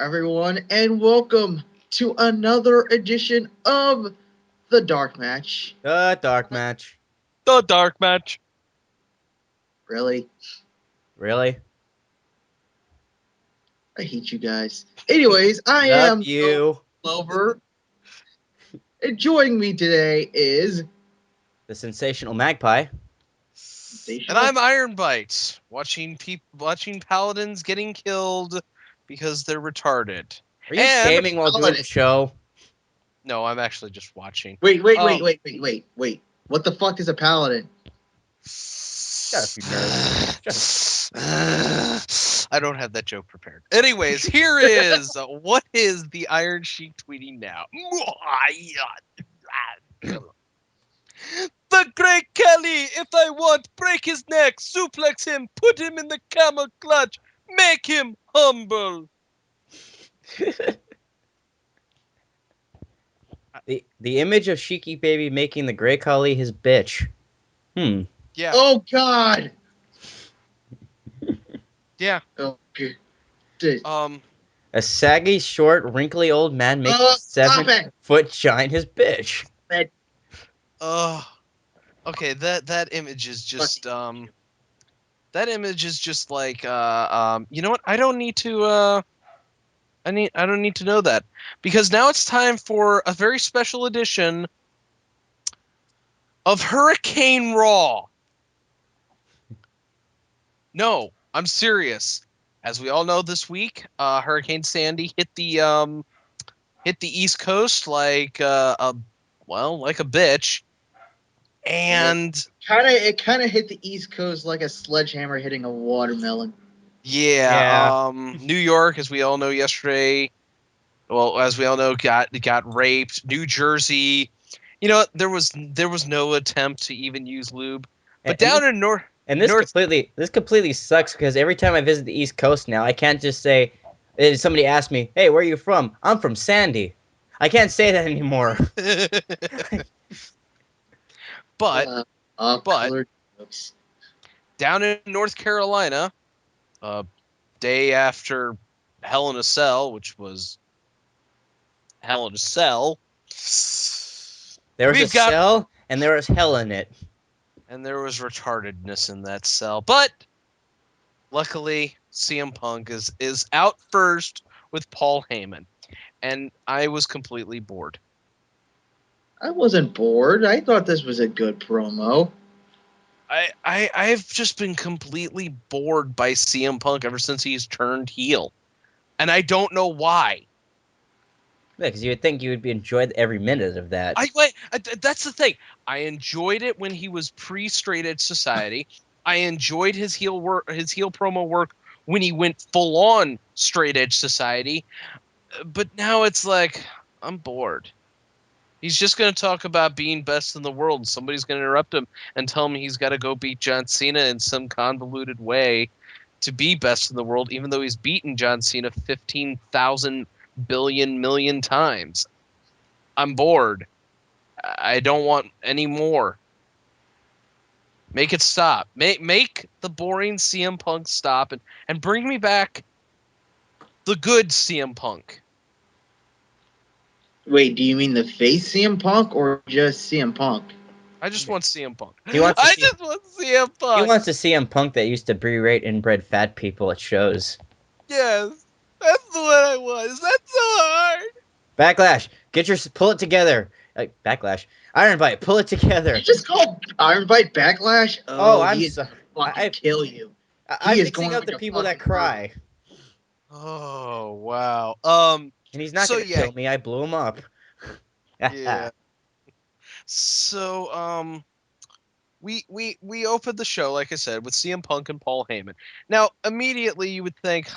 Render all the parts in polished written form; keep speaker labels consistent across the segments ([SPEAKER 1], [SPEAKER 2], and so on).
[SPEAKER 1] everyone, and welcome to another edition of the Dark Match.
[SPEAKER 2] The dark match.
[SPEAKER 3] The dark match.
[SPEAKER 1] Really?
[SPEAKER 2] Really?
[SPEAKER 1] I hate you guys. Anyways, I
[SPEAKER 2] Love
[SPEAKER 1] am
[SPEAKER 2] you.
[SPEAKER 1] Clover. And joining me today is
[SPEAKER 2] The sensational magpie.
[SPEAKER 3] And I'm Iron Bites, watching paladins getting killed because they're retarded.
[SPEAKER 2] Are you
[SPEAKER 3] And
[SPEAKER 2] gaming while doing the show?
[SPEAKER 3] no, I'm actually just watching.
[SPEAKER 1] Wait. What the fuck is a paladin?
[SPEAKER 2] Got a few nerves.
[SPEAKER 3] I don't have that joke prepared. Anyways, here is what is the Iron Sheik tweeting now? The Great Kelly, if I want, break his neck, suplex him, put him in the camel clutch, make him humble.
[SPEAKER 2] the image of Shiki Baby making the Grey Khali his bitch.
[SPEAKER 3] Yeah.
[SPEAKER 1] Oh God.
[SPEAKER 3] Yeah.
[SPEAKER 1] Oh, good.
[SPEAKER 2] A saggy, short, wrinkly old man making a
[SPEAKER 1] Stop it.
[SPEAKER 2] 7-foot giant his bitch.
[SPEAKER 3] Okay, that image is just like you know what? I don't need to I don't need to know that, because now it's time for a very special edition of Hurricane Raw. No, I'm serious. As we all know, this week, Hurricane Sandy hit the East Coast like a bitch, and
[SPEAKER 1] It kind of hit the East Coast like a sledgehammer hitting a watermelon.
[SPEAKER 2] Yeah.
[SPEAKER 3] New York, as we all know yesterday, as we all know, got raped. New Jersey, you know, there was no attempt to even use lube. But down in North.
[SPEAKER 2] And this completely sucks, because every time I visit the East Coast now, I can't just say, somebody asks me, "Hey, where are you from?" I'm from Sandy. I can't say that anymore.
[SPEAKER 3] But down in North Carolina, day after Hell in a Cell, which was Hell in a Cell,
[SPEAKER 2] there was cell, and there was hell in it.
[SPEAKER 3] And there was retardedness in that cell. But luckily, CM Punk is out first with Paul Heyman. And I was completely bored.
[SPEAKER 1] I wasn't bored. I thought this was a good promo.
[SPEAKER 3] I've just been completely bored by CM Punk ever since he's turned heel. And I don't know why.
[SPEAKER 2] Yeah, because you would think you would be enjoyed every minute of that.
[SPEAKER 3] That's the thing. I enjoyed it when he was pre-Straight Edge Society. I enjoyed his heel promo work when he went full on Straight Edge Society. But now it's like, I'm bored. He's just going to talk about being best in the world, and somebody's going to interrupt him and tell him he's got to go beat John Cena in some convoluted way to be best in the world, even though he's beaten John Cena 15,000 billion million times. I'm bored. I don't want any more. Make it stop. Make the boring CM Punk stop, and bring me back the good CM Punk.
[SPEAKER 1] Wait, do you mean the face CM Punk or just CM Punk?
[SPEAKER 3] I just want CM Punk.
[SPEAKER 2] He wants
[SPEAKER 3] just want CM Punk.
[SPEAKER 2] He wants to CM Punk that used to berate inbred fat people at shows.
[SPEAKER 3] Yes, that's what I want. Is that so hard?
[SPEAKER 2] Backlash, pull it together. Backlash, Iron Bite, pull it together.
[SPEAKER 1] You just called Iron Bite Backlash?
[SPEAKER 2] I'm sorry.
[SPEAKER 1] Fucking kill you.
[SPEAKER 2] I'm mixing up the people that cry.
[SPEAKER 3] Oh wow.
[SPEAKER 2] And he's not gonna kill me. I blew him up.
[SPEAKER 3] Yeah. So we opened the show, like I said, with CM Punk and Paul Heyman. Now immediately you would think,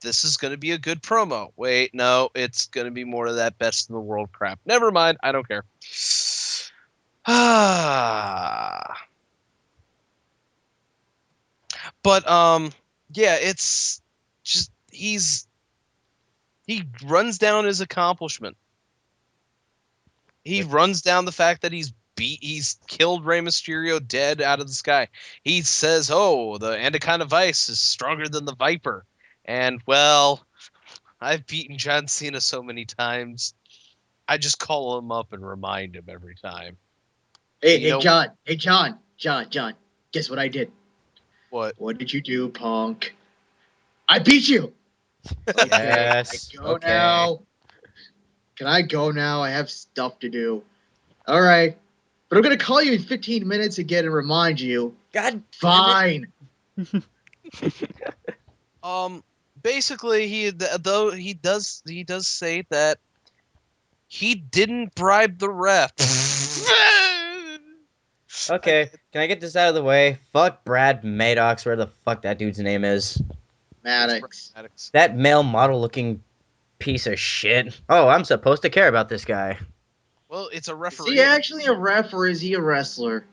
[SPEAKER 3] this is going to be a good promo. Wait, no, it's going to be more of that best in the world crap. Never mind, I don't care. But yeah, it's just he runs down his accomplishment. He runs down the fact that he's killed Rey Mysterio dead out of the sky. He says, "Oh, the Anaconda Vice is stronger than the Viper." And well, I've beaten John Cena so many times. I just call him up and remind him every time.
[SPEAKER 1] Hey,
[SPEAKER 3] You
[SPEAKER 1] hey,
[SPEAKER 3] know
[SPEAKER 1] John. Hey, John. John. Guess what I did?
[SPEAKER 3] what?
[SPEAKER 1] What did you do, punk? I beat you. Okay, I
[SPEAKER 2] Yes.
[SPEAKER 1] go
[SPEAKER 2] Okay.
[SPEAKER 1] now. Can I go now? I have stuff to do. All right. But I'm going to call you in 15 minutes again and remind you.
[SPEAKER 2] God damn it.
[SPEAKER 1] Fine.
[SPEAKER 3] Basically, though he does say that he didn't bribe the ref.
[SPEAKER 2] Okay, can I get this out of the way? Fuck Brad Maddox, where the fuck that dude's name is.
[SPEAKER 3] It's
[SPEAKER 1] Maddox.
[SPEAKER 3] Maddox.
[SPEAKER 2] That male model looking piece of shit. Oh, I'm supposed to care about this guy.
[SPEAKER 3] Well, it's a
[SPEAKER 1] Is he
[SPEAKER 3] referee.
[SPEAKER 1] actually a ref or is he a wrestler?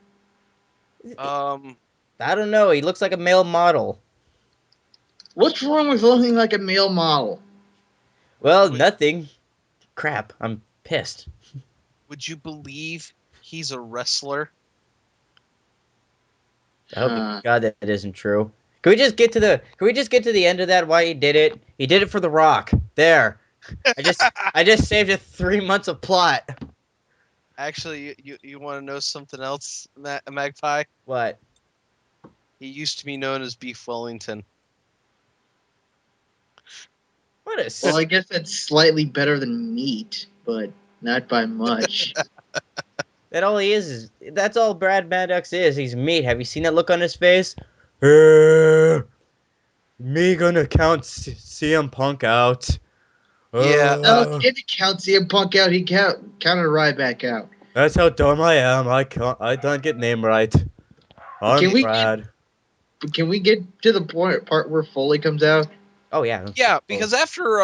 [SPEAKER 3] Um,
[SPEAKER 2] I don't know. He looks like a male model.
[SPEAKER 1] What's wrong with looking like a male model?
[SPEAKER 2] Well,
[SPEAKER 3] would,
[SPEAKER 2] nothing. Crap. I'm pissed.
[SPEAKER 3] would you believe he's a wrestler?
[SPEAKER 2] I hope to
[SPEAKER 1] Huh.
[SPEAKER 2] God that it isn't true. Can we just get to the end of that? Why he did it? He did it for The Rock. There. I just saved it 3 months of plot.
[SPEAKER 3] Actually, you want to know something else, Magpie?
[SPEAKER 2] What?
[SPEAKER 3] He used to be known as Beef Wellington.
[SPEAKER 2] What a
[SPEAKER 1] Well, I guess that's slightly better than meat, but not by much.
[SPEAKER 2] that all he is that's all Brad Maddox is. He's meat. Have you seen that look on his face? Me gonna count CM Punk out.
[SPEAKER 3] Yeah.
[SPEAKER 1] No, he didn't count CM Punk out. He counted Ryback out.
[SPEAKER 2] That's how dumb I am. I don't get name right. I'm
[SPEAKER 1] Can we
[SPEAKER 2] Brad.
[SPEAKER 1] can we get to the part where Foley comes out?
[SPEAKER 2] Oh yeah.
[SPEAKER 3] Yeah, because after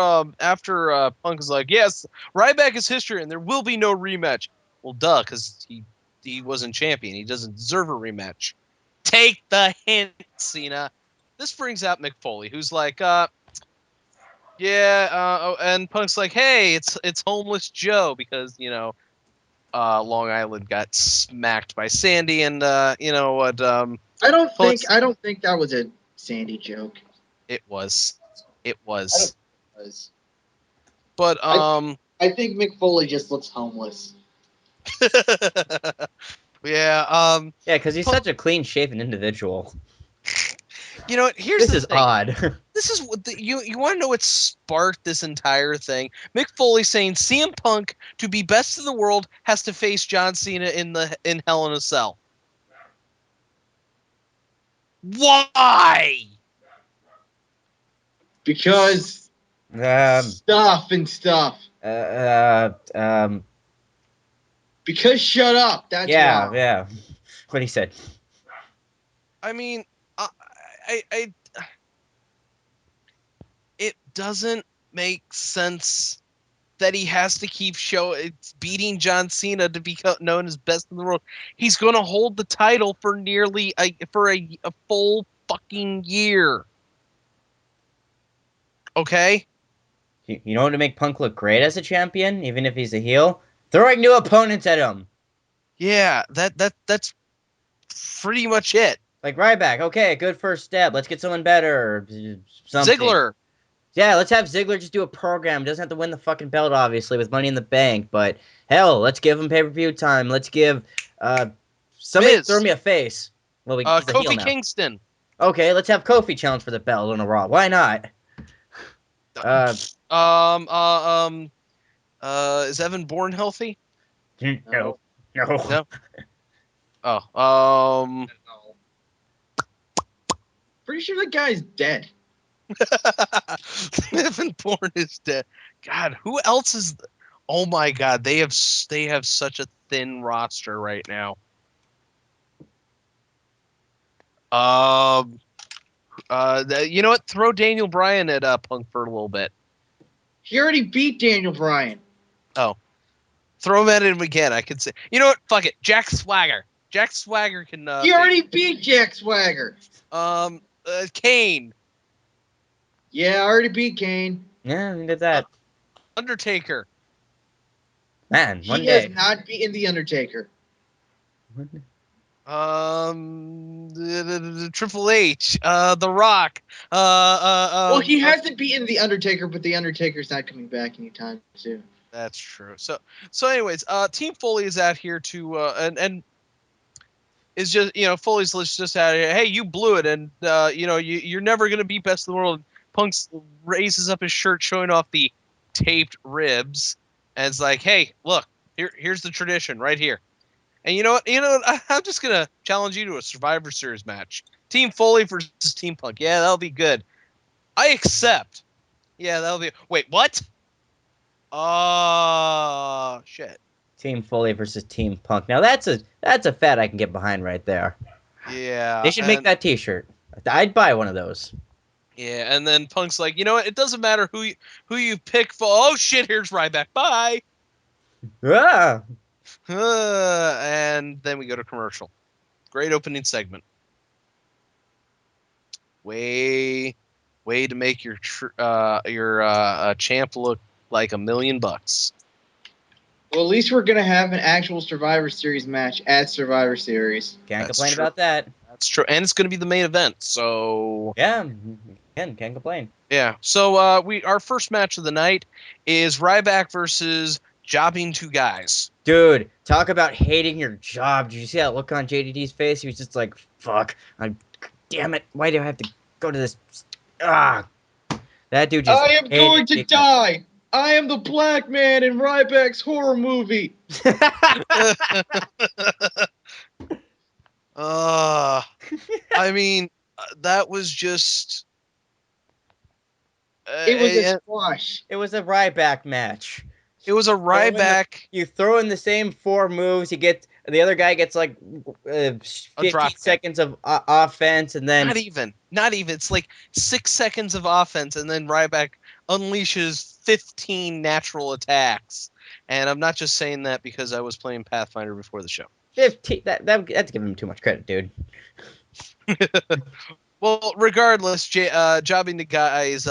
[SPEAKER 3] Punk is like, yes, Ryback is history, and there will be no rematch. Well, duh, because he wasn't champion. He doesn't deserve a rematch. Take the hint, Cena. This brings out Mick Foley, who's like, yeah, and Punk's like, hey, it's homeless Joe because Long Island got smacked by Sandy, and you know what?
[SPEAKER 1] I don't think that was a Sandy joke.
[SPEAKER 3] It was, it
[SPEAKER 1] I don't
[SPEAKER 3] was,
[SPEAKER 1] think it was.
[SPEAKER 3] but
[SPEAKER 1] I think Mick Foley just looks homeless.
[SPEAKER 3] yeah,
[SPEAKER 2] Yeah, because he's such a clean-shaven individual.
[SPEAKER 3] Here's
[SPEAKER 2] This
[SPEAKER 3] the
[SPEAKER 2] is
[SPEAKER 3] thing.
[SPEAKER 2] odd.
[SPEAKER 3] This is what you want to know what sparked this entire thing. Mick Foley saying CM Punk to be best in the world has to face John Cena in Hell in a Cell. Why?
[SPEAKER 1] Because
[SPEAKER 2] um.
[SPEAKER 1] stuff and stuff.
[SPEAKER 2] Uh. Um.
[SPEAKER 1] Because shut up. That's
[SPEAKER 2] Yeah.
[SPEAKER 1] why.
[SPEAKER 2] Yeah. What he said.
[SPEAKER 3] I mean, I it doesn't make sense that he has to keep beating John Cena to be known as best in the world. He's going to hold the title for nearly a full fucking year. Okay?
[SPEAKER 2] You know what to make Punk look great as a champion, even if he's a heel? Throwing new opponents at him.
[SPEAKER 3] Yeah, that's pretty much it.
[SPEAKER 2] Like Ryback, okay, good first step. Let's get someone better. Something.
[SPEAKER 3] Ziggler.
[SPEAKER 2] Yeah, let's have Ziggler just do a program. Doesn't have to win the fucking belt, obviously, with Money in the Bank. But hell, let's give him pay-per-view time. Let's give somebody throw
[SPEAKER 3] Miz.
[SPEAKER 2] me a face. Well, he's a heel
[SPEAKER 3] Kofi
[SPEAKER 2] now.
[SPEAKER 3] Kingston.
[SPEAKER 2] Okay, let's have Kofi challenge for the belt on a Raw. Why not? Uh,
[SPEAKER 3] Um. Is Evan Bourne healthy?
[SPEAKER 2] no, no.
[SPEAKER 3] No. Oh.
[SPEAKER 1] No. Pretty sure that guy's dead.
[SPEAKER 3] Evan Bourne is dead. God, who else is? Oh my God, they have such a thin roster right now. Um. You know what? Throw Daniel Bryan at Punk for a little bit.
[SPEAKER 1] He already beat Daniel Bryan.
[SPEAKER 3] Oh, throw him at him again. I could say. You know what? Fuck it. Jack Swagger. Jack Swagger can.
[SPEAKER 1] He already beat Jack Swagger.
[SPEAKER 3] Kane.
[SPEAKER 1] Yeah, I already beat Kane.
[SPEAKER 2] Yeah, we did that.
[SPEAKER 3] Undertaker.
[SPEAKER 2] Man, one
[SPEAKER 1] He has
[SPEAKER 2] day.
[SPEAKER 1] not beaten The Undertaker.
[SPEAKER 3] Triple H, The Rock.
[SPEAKER 1] Well, he hasn't beaten the Undertaker, but the Undertaker's not coming back anytime soon.
[SPEAKER 3] That's true. So anyways, Team Foley is out here to and is just Foley's just out here. Hey, you blew it, and you're never gonna be best in the world. Punk's raises up his shirt, showing off the taped ribs, and it's like, hey, look, here's the tradition right here. And you know what? I'm just gonna challenge you to a Survivor Series match. Team Foley versus Team Punk. Yeah, that'll be good. I accept. Yeah, that'll be. Wait, what? Oh shit.
[SPEAKER 2] Team Foley versus Team Punk. Now that's a fad I can get behind right there.
[SPEAKER 3] Yeah.
[SPEAKER 2] They should make that T-shirt. I'd buy one of those.
[SPEAKER 3] Yeah, and then Punk's like, you know what? It doesn't matter who you pick for. Oh shit! Here's Ryback. Bye.
[SPEAKER 2] Ah!
[SPEAKER 3] And then we go to commercial. Great opening segment. Way to make your champ look like $1 million.
[SPEAKER 1] Well, at least we're gonna have an actual Survivor Series match at Survivor Series.
[SPEAKER 2] Can't
[SPEAKER 3] That's
[SPEAKER 2] complain
[SPEAKER 3] true.
[SPEAKER 2] about that.
[SPEAKER 3] That's true, and it's going to be the main event. So
[SPEAKER 2] Yeah, can't complain.
[SPEAKER 3] yeah. So our first match of the night is Ryback versus Jobbing Two Guys.
[SPEAKER 2] Dude, talk about hating your job. Did you see that look on JDD's face? He was just like, "Fuck, damn it! Why do I have to go to this?" Ah, that dude just.
[SPEAKER 1] I am
[SPEAKER 2] hated
[SPEAKER 1] going to
[SPEAKER 2] it.
[SPEAKER 1] die. I am the black man in Ryback's horror movie.
[SPEAKER 3] I mean, that was just.
[SPEAKER 1] It was a squash.
[SPEAKER 2] It was a Ryback match.
[SPEAKER 3] It was a Ryback.
[SPEAKER 2] You throw in the same 4 moves. The other guy gets like 15 seconds of offense, and then
[SPEAKER 3] not even. It's like 6 seconds of offense, and then Ryback unleashes 15 natural attacks. And I'm not just saying that because I was playing Pathfinder before the show.
[SPEAKER 2] 15. That's giving him too much credit, dude.
[SPEAKER 3] Well, regardless, Jobbing the Guys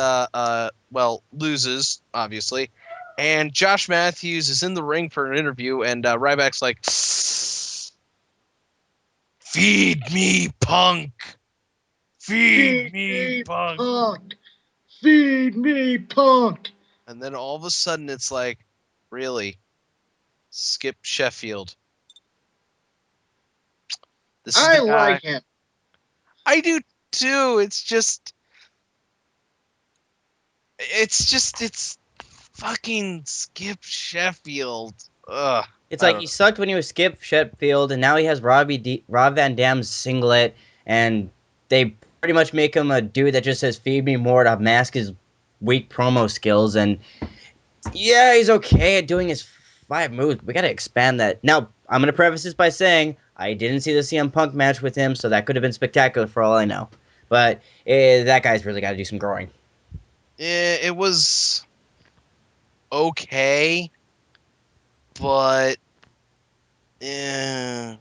[SPEAKER 3] loses, obviously. And Josh Matthews is in the ring for an interview, and Ryback's like, "Feed me, Punk! Feed me, Punk!
[SPEAKER 1] Feed me, Punk!"
[SPEAKER 3] And then all of a sudden, it's like, really? Skip Sheffield.
[SPEAKER 1] I like him.
[SPEAKER 3] I do too. It's fucking Skip Sheffield. Ugh.
[SPEAKER 2] It's like he sucked when he was Skip Sheffield, and now he has Rob Van Dam's singlet, and they pretty much make him a dude that just says "feed me more" to mask his weak promo skills. And yeah, he's okay at doing his 5 moves. We gotta expand that. Now, I'm gonna preface this by saying I didn't see the CM Punk match with him, so that could have been spectacular for all I know. But that guy's really got to do some growing.
[SPEAKER 3] It was okay, but it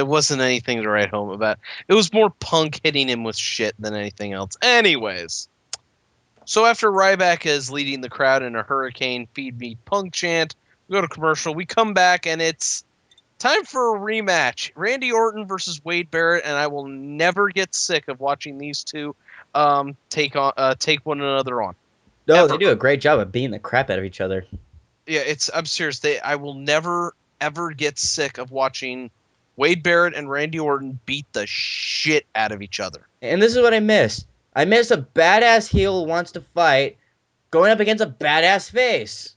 [SPEAKER 3] wasn't anything to write home about. It was more Punk hitting him with shit than anything else. Anyways, so after Ryback is leading the crowd in a hurricane "Feed Me Punk" chant, we go to commercial. We come back and it's time for a rematch. Randy Orton versus Wade Barrett, and I will never get sick of watching these two take one another on.
[SPEAKER 2] No, ever. They do a great job of beating the crap out of each other.
[SPEAKER 3] Yeah, I'm serious. I will never ever get sick of watching Wade Barrett and Randy Orton beat the shit out of each other.
[SPEAKER 2] And this is what I miss. I miss a badass heel who wants to fight going up against a badass face.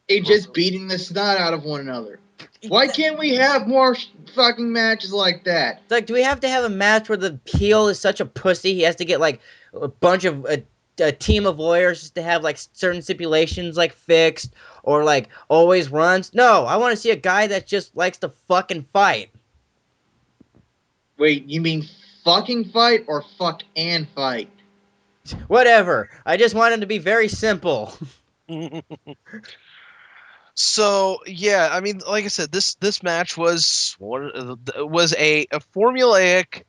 [SPEAKER 1] They just beating the snot out of one another. Why can't we have more fucking matches like that?
[SPEAKER 2] It's like, do we have to have a match where the heel is such a pussy he has to get like a bunch of a team of lawyers just to have like certain stipulations like fixed or like always runs? No, I want to see a guy that just likes to fucking fight.
[SPEAKER 1] Wait, you mean fucking fight or fuck and fight?
[SPEAKER 2] Whatever. I just want him to be very simple.
[SPEAKER 3] So yeah, I mean, like I said, this match was a formulaic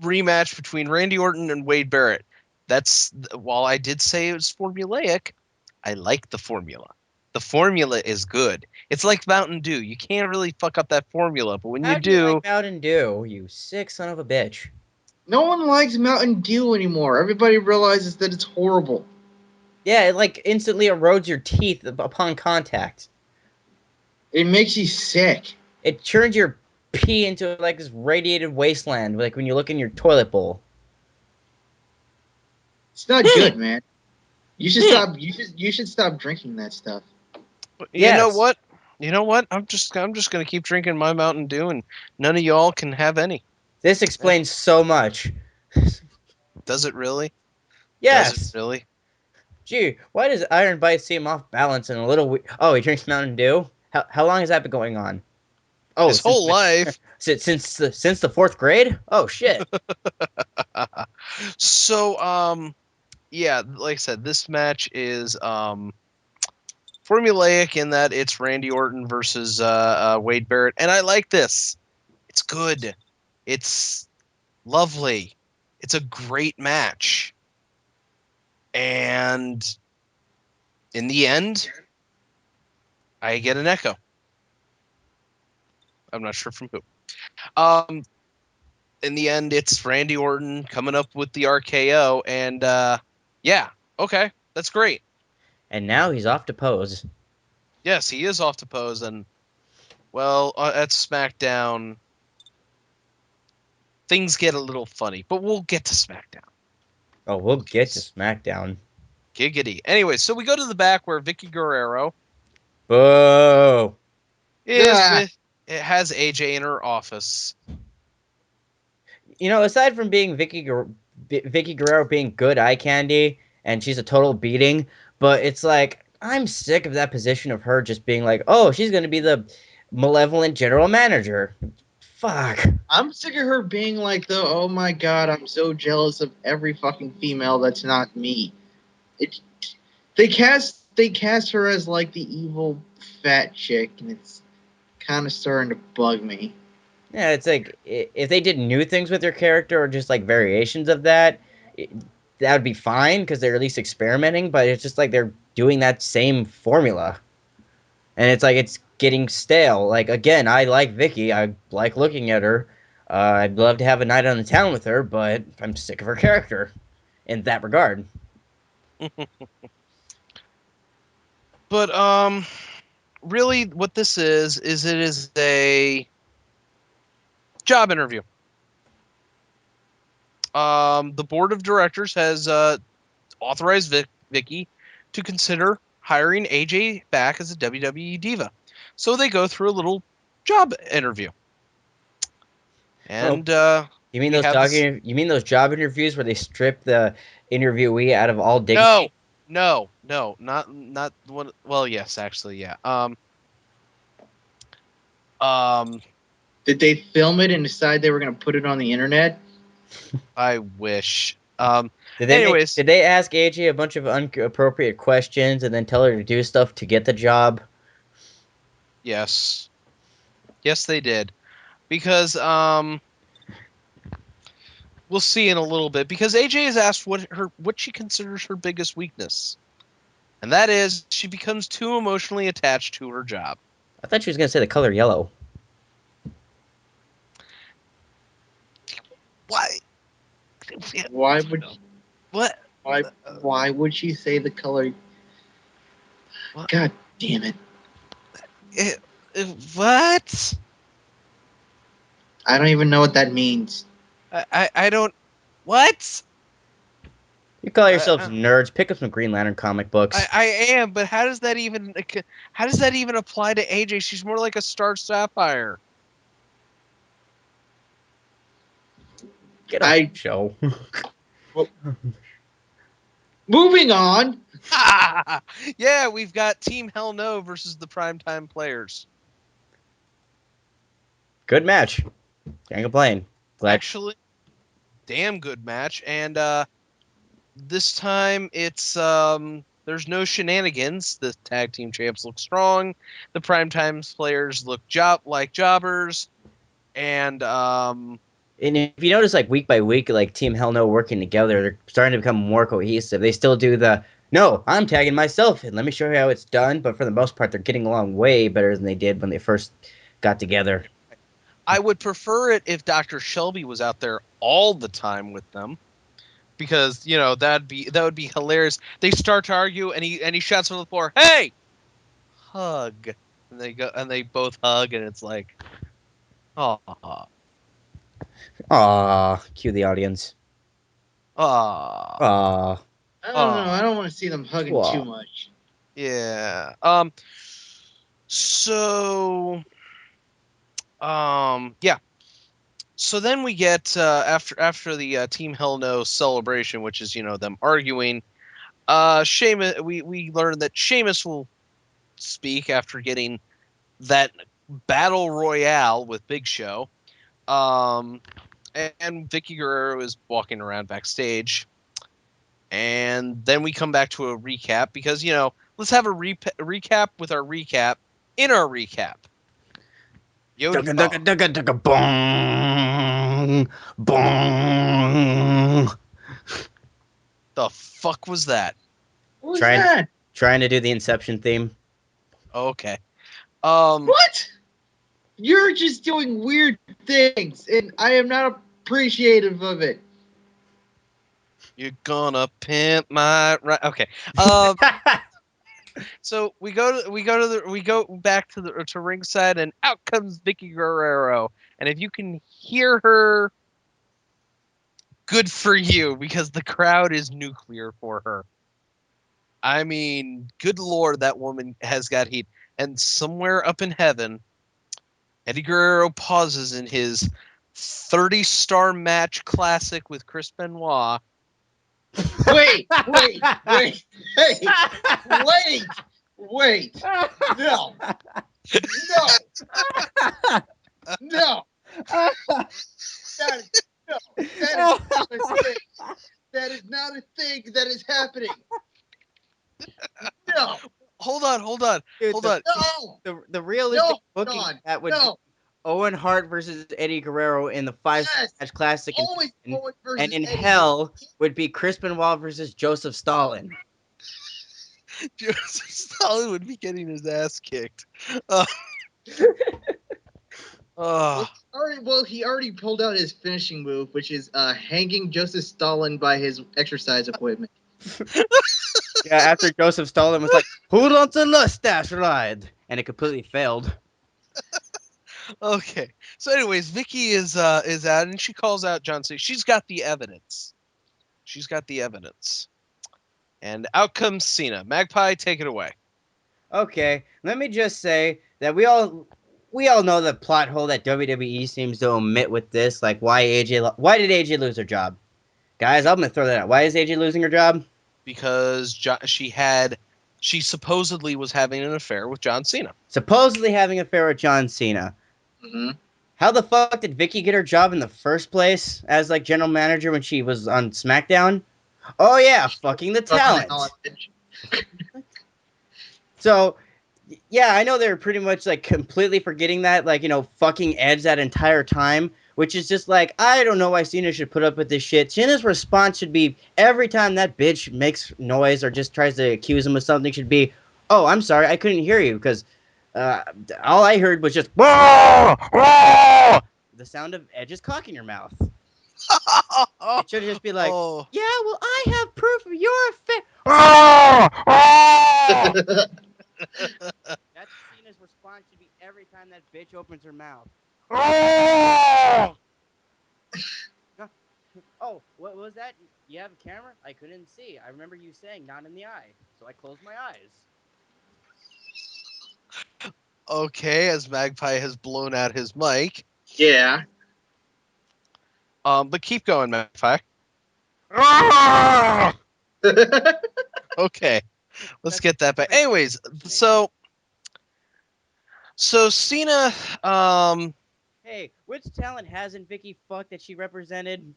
[SPEAKER 3] rematch between Randy Orton and Wade Barrett. While I did say it was formulaic, I like the formula. The formula is good. It's like Mountain Dew. You can't really fuck up that formula, but when
[SPEAKER 2] How
[SPEAKER 3] you
[SPEAKER 2] do you
[SPEAKER 3] do,
[SPEAKER 2] like Mountain Dew, you sick son of a bitch?
[SPEAKER 1] No one likes Mountain Dew anymore. Everybody realizes that it's horrible.
[SPEAKER 2] Yeah, it like instantly erodes your teeth upon contact.
[SPEAKER 1] It makes you sick.
[SPEAKER 2] It turns your pee into like this radiated wasteland, like when you look in your toilet bowl.
[SPEAKER 1] It's not good, man. You should
[SPEAKER 3] Hmm.
[SPEAKER 1] stop. You should stop drinking that stuff.
[SPEAKER 3] you know
[SPEAKER 2] Yes,
[SPEAKER 3] what? You know what? I'm just gonna keep drinking my Mountain Dew, and none of y'all can have any.
[SPEAKER 2] this explains so much.
[SPEAKER 3] Does it really? Does it
[SPEAKER 2] Yes.
[SPEAKER 3] really?
[SPEAKER 2] Gee, why does Iron Bite seem off balance and a little Oh, he drinks Mountain Dew? How long has that been going on? Oh,
[SPEAKER 3] His whole life.
[SPEAKER 2] since the fourth grade? Oh shit.
[SPEAKER 3] So, yeah, like I said, this match is formulaic in that it's Randy Orton versus Wade Barrett, and I like this. It's good. It's lovely. It's a great match, and in the end, I get an echo. I'm not sure from who. Um, in the end, it's Randy Orton coming up with the RKO, and yeah, okay, that's great.
[SPEAKER 2] And now he's off to pose.
[SPEAKER 3] Yes, he is off to pose, and well, at SmackDown, things get a little funny, but we'll get to SmackDown.
[SPEAKER 2] Oh, we'll get to SmackDown.
[SPEAKER 3] Giggity. Anyway, so we go to the back where Vicky Guerrero
[SPEAKER 2] Boo.
[SPEAKER 3] is
[SPEAKER 1] Ah,
[SPEAKER 3] with. It has AJ in her office.
[SPEAKER 2] You know, aside from being Vicky Guerrero being good eye candy, and she's a total beating, but it's like I'm sick of that position of her just being like, oh, she's gonna be the malevolent general manager. Fuck.
[SPEAKER 1] I'm sick of her being like the. Oh my god, I'm so jealous of every fucking female that's not me. It. They cast her as like the evil fat chick, and it's kind of starting to bug me.
[SPEAKER 2] Yeah, it's like if they did new things with their character or just like variations of that, it, that would be fine because they're at least experimenting. But it's just like they're doing that same formula, and it's like it's getting stale. Like again, I like Vicky. I like looking at her. I'd love to have a night on the town with her, but I'm sick of her character in that regard.
[SPEAKER 3] But really, what this is it is a job interview. The board of directors has authorized Vicky to consider hiring AJ back as a WWE diva. So they go through a little job interview,
[SPEAKER 2] Oh,
[SPEAKER 3] and
[SPEAKER 2] you mean
[SPEAKER 3] we
[SPEAKER 2] those
[SPEAKER 3] have this.
[SPEAKER 2] You mean those job interviews where they strip the interviewee out of all
[SPEAKER 3] No,
[SPEAKER 2] dignity?
[SPEAKER 3] no, not one. Well, yes, actually, yeah. Um,
[SPEAKER 1] Did they film it and decide they were going to put it on the internet?
[SPEAKER 3] I wish.
[SPEAKER 2] Did
[SPEAKER 3] Anyways,
[SPEAKER 2] they ask AJ a bunch of inappropriate questions and then tell her to do stuff to get the job?
[SPEAKER 3] yes, yes, they did because we'll see in a little bit because AJ has asked what she considers her biggest weakness, and that is she becomes too emotionally attached to her job.
[SPEAKER 2] I thought she was gonna say the color yellow.
[SPEAKER 3] Why?
[SPEAKER 1] Why would
[SPEAKER 3] What?
[SPEAKER 1] why why would she say the color?
[SPEAKER 3] What?
[SPEAKER 1] God damn it!
[SPEAKER 3] Eh, what?
[SPEAKER 1] I don't even know what that means.
[SPEAKER 3] I don't. What?
[SPEAKER 2] You call yourselves
[SPEAKER 3] Uh,
[SPEAKER 2] nerds. Pick up some Green Lantern comic books.
[SPEAKER 3] I am, but how does that even apply to AJ? She's more like a Star Sapphire.
[SPEAKER 2] Get off
[SPEAKER 1] I
[SPEAKER 2] the show.
[SPEAKER 1] well, moving on.
[SPEAKER 3] Yeah, we've got Team Hell No versus the Primetime Players.
[SPEAKER 2] Good match. Can't complain. Glad.
[SPEAKER 3] Actually, damn good match, and this time it's there's no shenanigans. The tag team champs look strong. The Primetime Players look jobbers, and
[SPEAKER 2] And if you notice, like week by week, like Team Hell No working together, they're starting to become more cohesive. They still do the no, I'm tagging myself in. Let me show you how it's done. But for the most part, they're getting along way better than they did when they first got together.
[SPEAKER 3] I would prefer it if Dr. Shelby was out there all the time with them, because that would be hilarious. They start to argue, and he shouts from the floor, "Hey, hug!" And they both hug, and it's like, oh,
[SPEAKER 2] Aw, cue the audience.
[SPEAKER 3] ah,
[SPEAKER 2] Aw,
[SPEAKER 1] I don't know. I
[SPEAKER 3] ah,
[SPEAKER 1] don't want to see them hugging
[SPEAKER 2] Wow.
[SPEAKER 1] too much.
[SPEAKER 3] yeah. So, yeah. So then we get after the Team Hell No celebration, which is them arguing. Sheamus, we learn that Sheamus will speak after getting that battle royale with Big Show. And Vicky Guerrero is walking around backstage. And then we come back to a recap because, let's have a recap with our recap in our recap.
[SPEAKER 2] dugga dugga dugga dugga bong, bong.
[SPEAKER 3] The fuck was that?
[SPEAKER 1] What was
[SPEAKER 2] Trying
[SPEAKER 1] that?
[SPEAKER 2] trying to do the Inception theme.
[SPEAKER 3] Okay.
[SPEAKER 1] What? You're just doing weird things, and I am not appreciative of it.
[SPEAKER 3] You're gonna pimp my right. Okay. So we go back to ringside, and out comes Vicky Guerrero. And if you can hear her, good for you, because the crowd is nuclear for her. I mean, good lord, that woman has got heat. And somewhere up in heaven, Eddie Guerrero pauses in his 30-star match classic with Chris Benoit.
[SPEAKER 1] Wait, wait, wait, wait, wait. No, no, no. That is, no, that is not a thing. That is not a thing that is happening. No,
[SPEAKER 3] Hold on.
[SPEAKER 2] Dude,
[SPEAKER 3] Hold on.
[SPEAKER 2] the realistic
[SPEAKER 1] no,
[SPEAKER 2] booking
[SPEAKER 1] John,
[SPEAKER 2] that would be
[SPEAKER 1] no.
[SPEAKER 2] Owen Hart versus Eddie Guerrero in the 5
[SPEAKER 1] Yes,
[SPEAKER 2] match classic,
[SPEAKER 1] always Owen
[SPEAKER 2] and
[SPEAKER 1] versus
[SPEAKER 2] in
[SPEAKER 1] Eddie.
[SPEAKER 2] hell would be Chris Benoit versus Joseph Stalin.
[SPEAKER 3] Joseph Stalin would be getting his ass kicked. Uh, uh,
[SPEAKER 1] He already pulled out his finishing move, which is hanging Joseph Stalin by his exercise equipment.
[SPEAKER 2] Yeah, after Joseph Stalin was like, "Who wants a mustache ride?" and it completely failed.
[SPEAKER 3] okay. So, anyways, Vicky is out, and she calls out John Cena. She's got the evidence. And out comes Cena. Magpie, take it away.
[SPEAKER 2] Okay, let me just say that we all know the plot hole that WWE seems to omit with this. Like, why did AJ lose her job? Guys, I'm gonna throw that out. Why is AJ losing her job?
[SPEAKER 3] Because she supposedly was having an affair with John Cena.
[SPEAKER 2] Supposedly having an affair with John Cena.
[SPEAKER 1] Mm-hmm.
[SPEAKER 2] How the fuck did Vicky get her job in the first place as like general manager when she was on SmackDown? Oh yeah, fucking the talent. So yeah, I know they're pretty much like completely forgetting that, like, fucking Edge that entire time, which is just like, I don't know why Cena should put up with this shit. Cena's response should be every time that bitch makes noise or just tries to accuse him of something should be, "Oh, I'm sorry, I couldn't hear you," because uh, all I heard was just the sound of Edge's cock in your mouth. It should just be like,
[SPEAKER 3] Oh,
[SPEAKER 2] "Yeah, well, I have proof of your affair." That's Cena's response should be every time that bitch opens her mouth. Oh, what was that? You have a camera? I couldn't see. I remember you saying not in the eye, so I closed my eyes.
[SPEAKER 3] okay. As Magpie has blown out his mic.
[SPEAKER 1] Yeah.
[SPEAKER 3] But keep going, Magpie. Okay, let's get that back. Anyways, so Cena,
[SPEAKER 2] Hey, which talent hasn't Vicky fucked that she represented?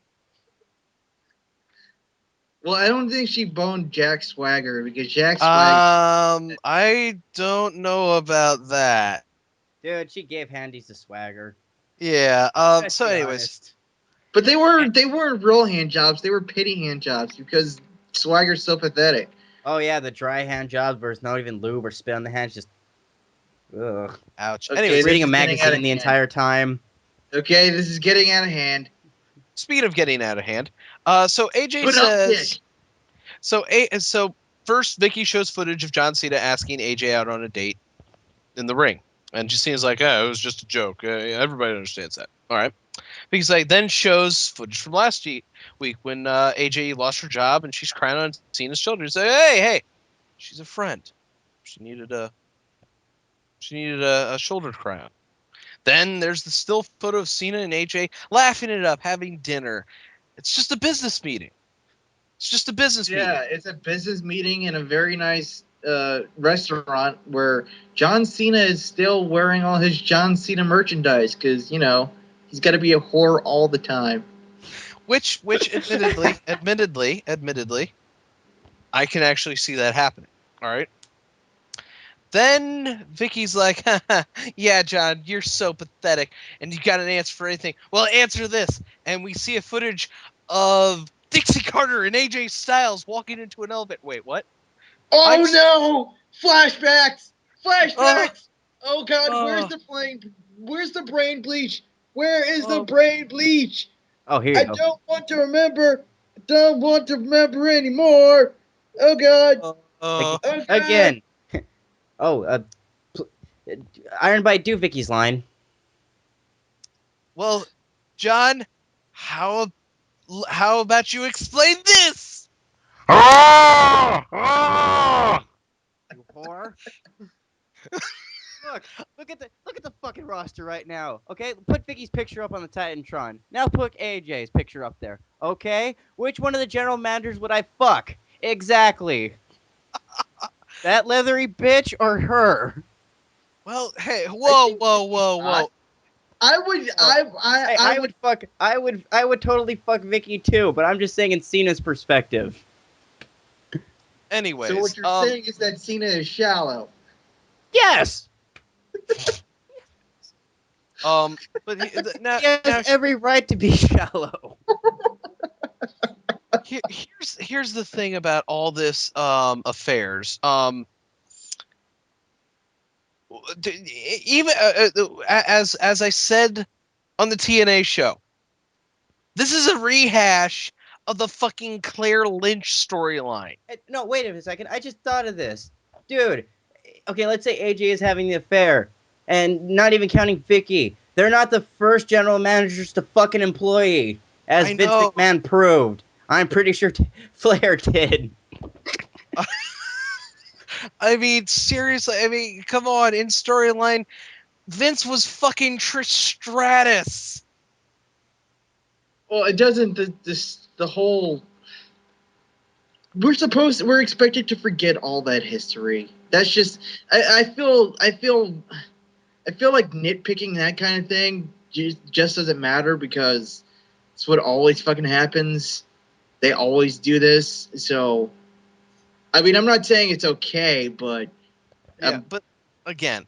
[SPEAKER 1] Well, I don't think she boned Jack Swagger because Jack Swagger.
[SPEAKER 3] I don't know about that.
[SPEAKER 2] Dude, she gave Handy's the swagger.
[SPEAKER 3] Yeah.
[SPEAKER 2] Let's
[SPEAKER 3] So,
[SPEAKER 2] be
[SPEAKER 3] anyways,
[SPEAKER 2] honest.
[SPEAKER 1] But they weren't real hand jobs. They were pity hand jobs because Swagger's so pathetic.
[SPEAKER 2] Oh yeah, the dry hand jobs where it's not even lube or spit on the hands, just ugh.
[SPEAKER 3] Ouch.
[SPEAKER 1] Okay,
[SPEAKER 3] Anyways,
[SPEAKER 1] this
[SPEAKER 2] Reading a
[SPEAKER 1] is getting out
[SPEAKER 2] magazine
[SPEAKER 1] of
[SPEAKER 2] the
[SPEAKER 1] hand.
[SPEAKER 2] entire time.
[SPEAKER 1] Okay, this is getting out of hand.
[SPEAKER 3] speed of getting out of hand. So AJ
[SPEAKER 1] Put up
[SPEAKER 3] says.
[SPEAKER 1] dick.
[SPEAKER 3] So first, Vicky shows footage of John Cena asking AJ out on a date in the ring, and Cena's like, "Oh, it was just a joke. Everybody understands that." All right. Because like then shows footage from last week when AJ lost her job and she's crying on Cena's shoulder. He's like, "Hey, she's a friend. She needed a shoulder to cry on." Then there's the still photo of Cena and AJ laughing it up, having dinner. It's just a business meeting. It's just a business meeting.
[SPEAKER 1] Yeah, it's a business meeting in a very nice restaurant where John Cena is still wearing all his John Cena merchandise because, he's got to be a whore all the time.
[SPEAKER 3] Which admittedly, I can actually see that happening. All right. Then Vicky's like, "Yeah, John, you're so pathetic, and you got an answer for anything. Well, answer this." And we see a footage of Dixie Carter and AJ Styles walking into an elevator. Wait, what?
[SPEAKER 1] Oh no! Flashbacks!
[SPEAKER 3] Oh,
[SPEAKER 1] Flashbacks! Oh god,
[SPEAKER 3] oh,
[SPEAKER 1] where's the brain bleach? Where is the
[SPEAKER 3] oh,
[SPEAKER 1] brain bleach?
[SPEAKER 2] Oh, here you
[SPEAKER 1] I
[SPEAKER 2] go.
[SPEAKER 1] don't want to remember. I don't want to remember anymore. Oh god.
[SPEAKER 3] oh.
[SPEAKER 1] Oh god.
[SPEAKER 2] Again. Oh, pl- Iron Bite, do Vicky's line.
[SPEAKER 3] Well, John, how how about you explain this?
[SPEAKER 2] You whore. Look at the fucking roster right now. Okay, put Vicky's picture up on the Titantron. Now put AJ's picture up there. Okay, which one of the general managers would I fuck? Exactly. That leathery bitch or her?
[SPEAKER 3] Well, hey,
[SPEAKER 1] I
[SPEAKER 3] whoa,
[SPEAKER 1] think
[SPEAKER 3] whoa,
[SPEAKER 1] Vicky's
[SPEAKER 3] whoa,
[SPEAKER 1] hot.
[SPEAKER 3] whoa.
[SPEAKER 1] I would
[SPEAKER 2] Oh. Hey,
[SPEAKER 1] I would
[SPEAKER 2] I would totally fuck Vicky too, but I'm just saying in Cena's perspective.
[SPEAKER 3] Anyways,
[SPEAKER 1] so what you're saying is that Cena is shallow.
[SPEAKER 2] Yes.
[SPEAKER 3] but now,
[SPEAKER 2] He has every right to be shallow.
[SPEAKER 3] here's the thing about all this affairs. Even as I said on the TNA show, this is a rehash of the fucking Claire Lynch storyline.
[SPEAKER 2] No, wait a second. I just thought of this. Dude, okay, let's say AJ is having the affair, and not even counting Vicky. They're not the first general managers to fuck an employee, as
[SPEAKER 3] I
[SPEAKER 2] Vince
[SPEAKER 3] know.
[SPEAKER 2] McMahon proved. I'm pretty sure Flair did.
[SPEAKER 3] I mean, seriously. I mean, come on. In storyline, Vince was fucking Trish Stratus.
[SPEAKER 1] Well, it doesn't the whole we're expected to forget all that history. That's just I feel like nitpicking that kind of thing just doesn't matter because it's what always fucking happens. They always do this. So, I mean, I'm not saying it's okay, but
[SPEAKER 3] Yeah, but again,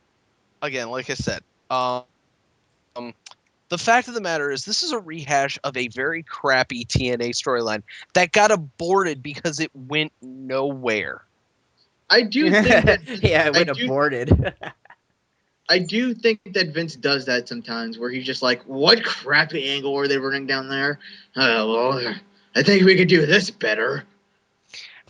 [SPEAKER 3] like I said, the fact of the matter is, this is a rehash of a very crappy TNA storyline that got aborted because it went nowhere.
[SPEAKER 1] I do think that
[SPEAKER 2] Yeah, it went aborted.
[SPEAKER 1] I do think that Vince does that sometimes, where he's just like, "What crappy angle are they running down there? Well, I think we could do this better."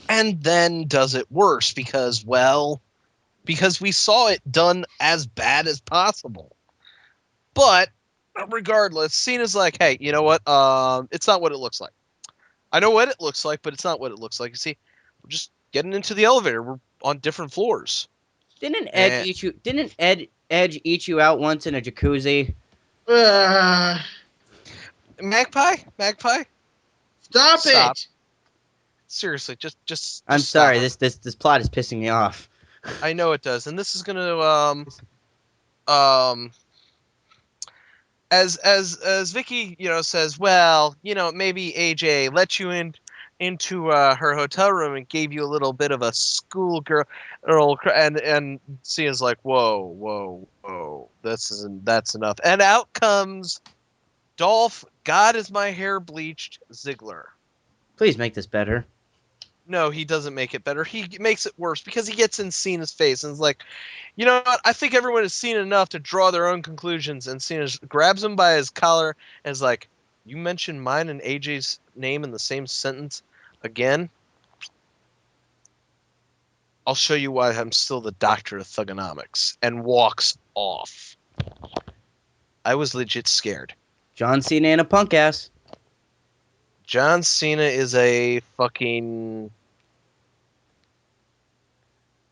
[SPEAKER 3] And then does it worse because we saw it done as bad as possible. But regardless, Cena's like, "Hey, you know what? It's not what it looks like. I know what it looks like, but it's not what it looks like. You see, we're just getting into the elevator. We're on different floors."
[SPEAKER 2] Didn't
[SPEAKER 3] And
[SPEAKER 2] Edge eat you out once in a jacuzzi?
[SPEAKER 1] Uh,
[SPEAKER 3] Magpie,
[SPEAKER 1] stop
[SPEAKER 3] stop.
[SPEAKER 1] it!
[SPEAKER 3] Seriously, just
[SPEAKER 2] I'm
[SPEAKER 3] stop.
[SPEAKER 2] sorry. This plot is pissing me off.
[SPEAKER 3] I know it does, and this is gonna um as Vicky, says, well, maybe AJ let you into her hotel room and gave you a little bit of a schoolgirl, and Cena's like, whoa, that's enough, and out comes Dolph. God, is my hair bleached? Ziggler.
[SPEAKER 2] Please make this better.
[SPEAKER 3] No, he doesn't make it better. He makes it worse because he gets in Cena's face and is like, you know what? I think everyone has seen enough to draw their own conclusions. And Cena grabs him by his collar and is like, you mentioned mine and AJ's name in the same sentence again? I'll show you why I'm still the doctor of thugonomics. And walks off. I was legit scared.
[SPEAKER 2] John Cena and a punk ass.
[SPEAKER 3] John Cena is a fucking...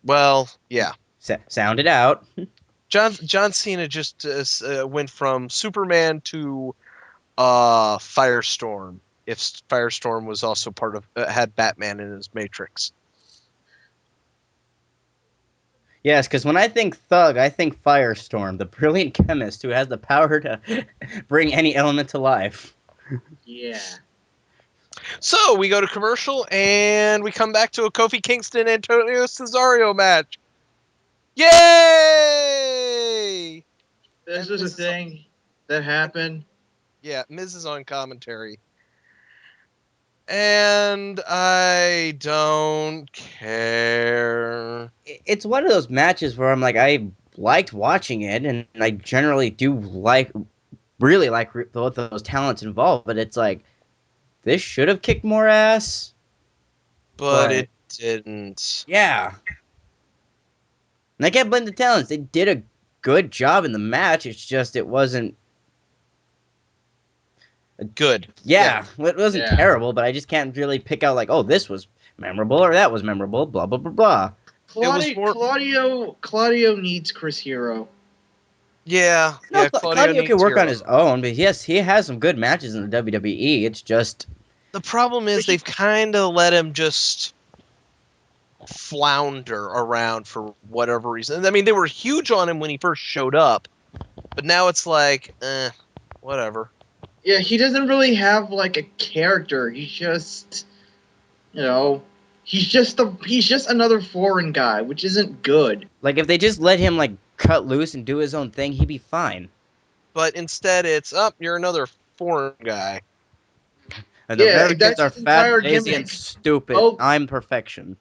[SPEAKER 3] Well, yeah.
[SPEAKER 2] Sound it out.
[SPEAKER 3] John Cena just went from Superman to Firestorm. If Firestorm was also part of had Batman in his Matrix.
[SPEAKER 2] Yes, because when I think thug, I think Firestorm, the brilliant chemist who has the power to bring any element to life.
[SPEAKER 1] Yeah.
[SPEAKER 3] So we go to commercial and we come back to a Kofi Kingston Antonio Cesaro match. Yay!
[SPEAKER 1] This
[SPEAKER 3] And
[SPEAKER 1] was a
[SPEAKER 3] Miz is
[SPEAKER 1] thing that happened.
[SPEAKER 3] Yeah, Miz is on commentary. And I don't care.
[SPEAKER 2] It's one of those matches where I'm like, I liked watching it, and I generally do really like both of those talents involved, but it's like, this should have kicked more ass.
[SPEAKER 3] But it didn't.
[SPEAKER 2] Yeah. And I can't blame the talents. They did a good job in the match. It's just it wasn't
[SPEAKER 3] Good.
[SPEAKER 2] Yeah, it wasn't
[SPEAKER 1] Yeah.
[SPEAKER 2] terrible, but I just can't really pick out like, oh, this was memorable or that was memorable, blah blah blah blah.
[SPEAKER 1] Claudio needs Chris Hero.
[SPEAKER 3] Yeah,
[SPEAKER 2] No,
[SPEAKER 3] yeah.
[SPEAKER 2] Claudio can
[SPEAKER 3] needs
[SPEAKER 2] work on
[SPEAKER 3] Hero.
[SPEAKER 2] his own, but yes, he has some good matches in the WWE. It's just
[SPEAKER 3] The problem is they've kind of let him just flounder around for whatever reason. I mean, they were huge on him when he first showed up, but now it's like, whatever.
[SPEAKER 1] Yeah, he doesn't really have like a character. He's just, he's just another foreign guy, which isn't good.
[SPEAKER 2] like if they just let him like cut loose and do his own thing, he'd be fine.
[SPEAKER 3] But instead, it's you're another foreign guy.
[SPEAKER 2] And the
[SPEAKER 1] Yeah,
[SPEAKER 2] Americans
[SPEAKER 1] that's
[SPEAKER 2] are
[SPEAKER 1] his entire
[SPEAKER 2] fat, lazy, and
[SPEAKER 1] gimmick.
[SPEAKER 2] stupid.
[SPEAKER 1] Oh.
[SPEAKER 2] I'm perfection.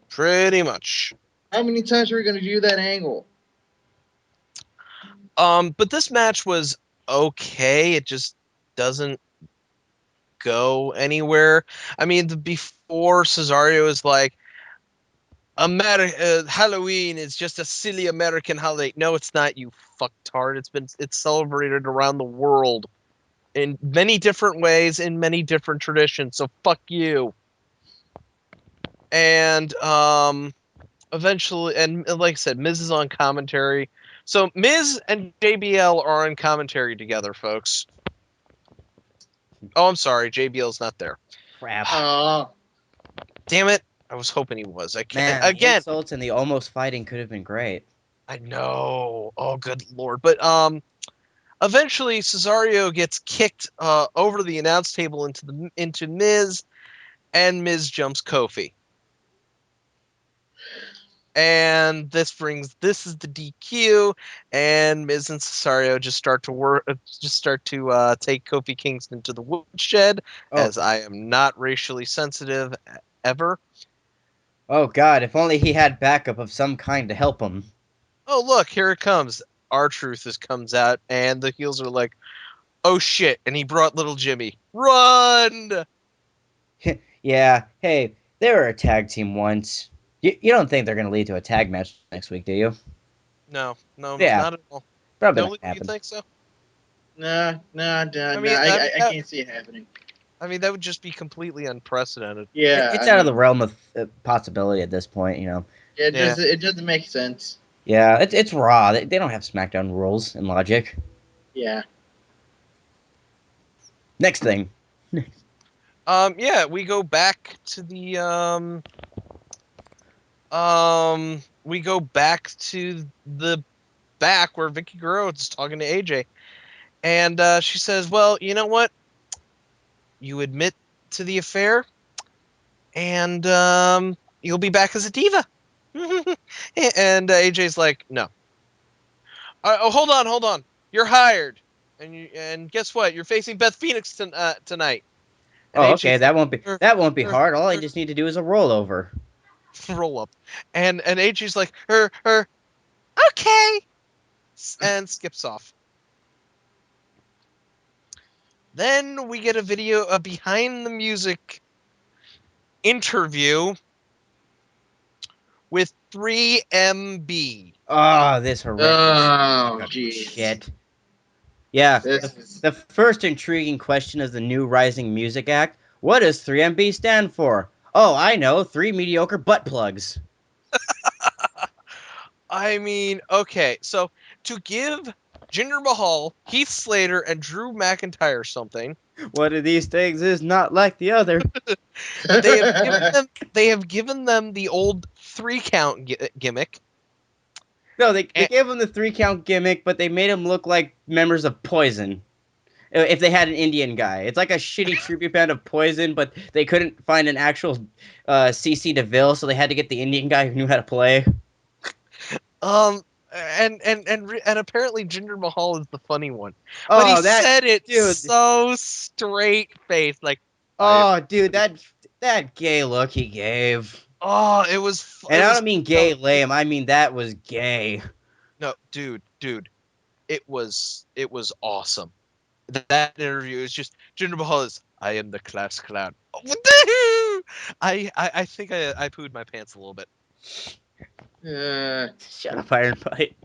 [SPEAKER 3] Pretty much.
[SPEAKER 1] How many times are we going to do that angle?
[SPEAKER 3] But this match was okay. It just doesn't go anywhere. I mean, before Cesaro is like, Halloween is just a silly American holiday. No, it's not, you fucktard. It's celebrated around the world in many different ways, in many different traditions. So fuck you. And eventually, and like I said, Miz is on commentary. So Miz and JBL are on commentary together, folks. Oh, I'm sorry, JBL's not there.
[SPEAKER 2] Crap.
[SPEAKER 3] Damn it! I was hoping he was. I can't.
[SPEAKER 2] Man,
[SPEAKER 3] Again,
[SPEAKER 2] the insults and the almost fighting could have been great.
[SPEAKER 3] I know. Oh, good lord! But eventually Cesaro gets kicked over the announce table into Miz, and Miz jumps Kofi. And this is the DQ, and Miz and Cesaro just start to take Kofi Kingston to the woodshed, as I am not racially sensitive ever.
[SPEAKER 2] Oh god, if only he had backup of some kind to help him.
[SPEAKER 3] Oh look, here it comes. R-Truth comes out, and the heels are like, oh shit, and he brought little Jimmy. Run!
[SPEAKER 2] Yeah, hey, they were a tag team once. You don't think they're going to lead to a tag match next week, do you?
[SPEAKER 3] No,
[SPEAKER 2] Yeah,
[SPEAKER 3] not at all.
[SPEAKER 2] probably
[SPEAKER 3] No,
[SPEAKER 2] not
[SPEAKER 3] you
[SPEAKER 2] happen.
[SPEAKER 3] think so?
[SPEAKER 1] Nah. I can't see it happening.
[SPEAKER 3] I mean, that would just be completely unprecedented.
[SPEAKER 1] Yeah,
[SPEAKER 2] It's out of the realm of possibility at this point, you know.
[SPEAKER 1] Yeah, it doesn't make sense.
[SPEAKER 2] Yeah, it's Raw. They don't have SmackDown rules and logic.
[SPEAKER 1] Yeah.
[SPEAKER 2] Next thing.
[SPEAKER 3] Yeah, we go back to the back where Vicky Guerrero is talking to AJ, and she says, "Well, you know what? You admit to the affair, and you'll be back as a diva." And AJ's like, "No. Hold on. You're hired, and guess what? You're facing Beth Phoenix tonight." And
[SPEAKER 2] Oh,
[SPEAKER 3] AJ's
[SPEAKER 2] okay.
[SPEAKER 3] like,
[SPEAKER 2] That won't be hard. All I just need to do is a rollover.
[SPEAKER 3] roll up. And AJ's like, okay, and skips off. Then we get a behind the music interview with 3MB.
[SPEAKER 2] Oh, this horrendous
[SPEAKER 1] Oh, jeez.
[SPEAKER 2] shit. Yeah,
[SPEAKER 1] This is
[SPEAKER 2] the first intriguing question is the new rising music act. What does 3MB stand for? Oh, I know, 3 mediocre butt plugs.
[SPEAKER 3] I mean, okay, so to give Jinder Mahal, Heath Slater, and Drew McIntyre something,
[SPEAKER 2] One of these things is not like the other.
[SPEAKER 3] they have given them the old 3 count gimmick.
[SPEAKER 2] No, they
[SPEAKER 3] And,
[SPEAKER 2] gave them the 3 count gimmick, but they made them look like members of Poison. If they had an Indian guy, it's like a shitty tribute band of Poison, but they couldn't find an actual CC DeVille, so they had to get the Indian guy who knew how to play.
[SPEAKER 3] and apparently Jinder Mahal is the funny one, but he
[SPEAKER 2] Oh, that
[SPEAKER 3] said it
[SPEAKER 2] dude!
[SPEAKER 3] so straight faced, like,
[SPEAKER 2] Oh, dude, that gay look he gave.
[SPEAKER 3] oh, it was,
[SPEAKER 2] And I don't mean gay lame. I mean that was gay.
[SPEAKER 3] no, dude, it was awesome. That interview is just Jinder Mahal is, I am the class clown. What the hell? I think I pooed my pants a little bit.
[SPEAKER 2] Shut up, Iron Bite.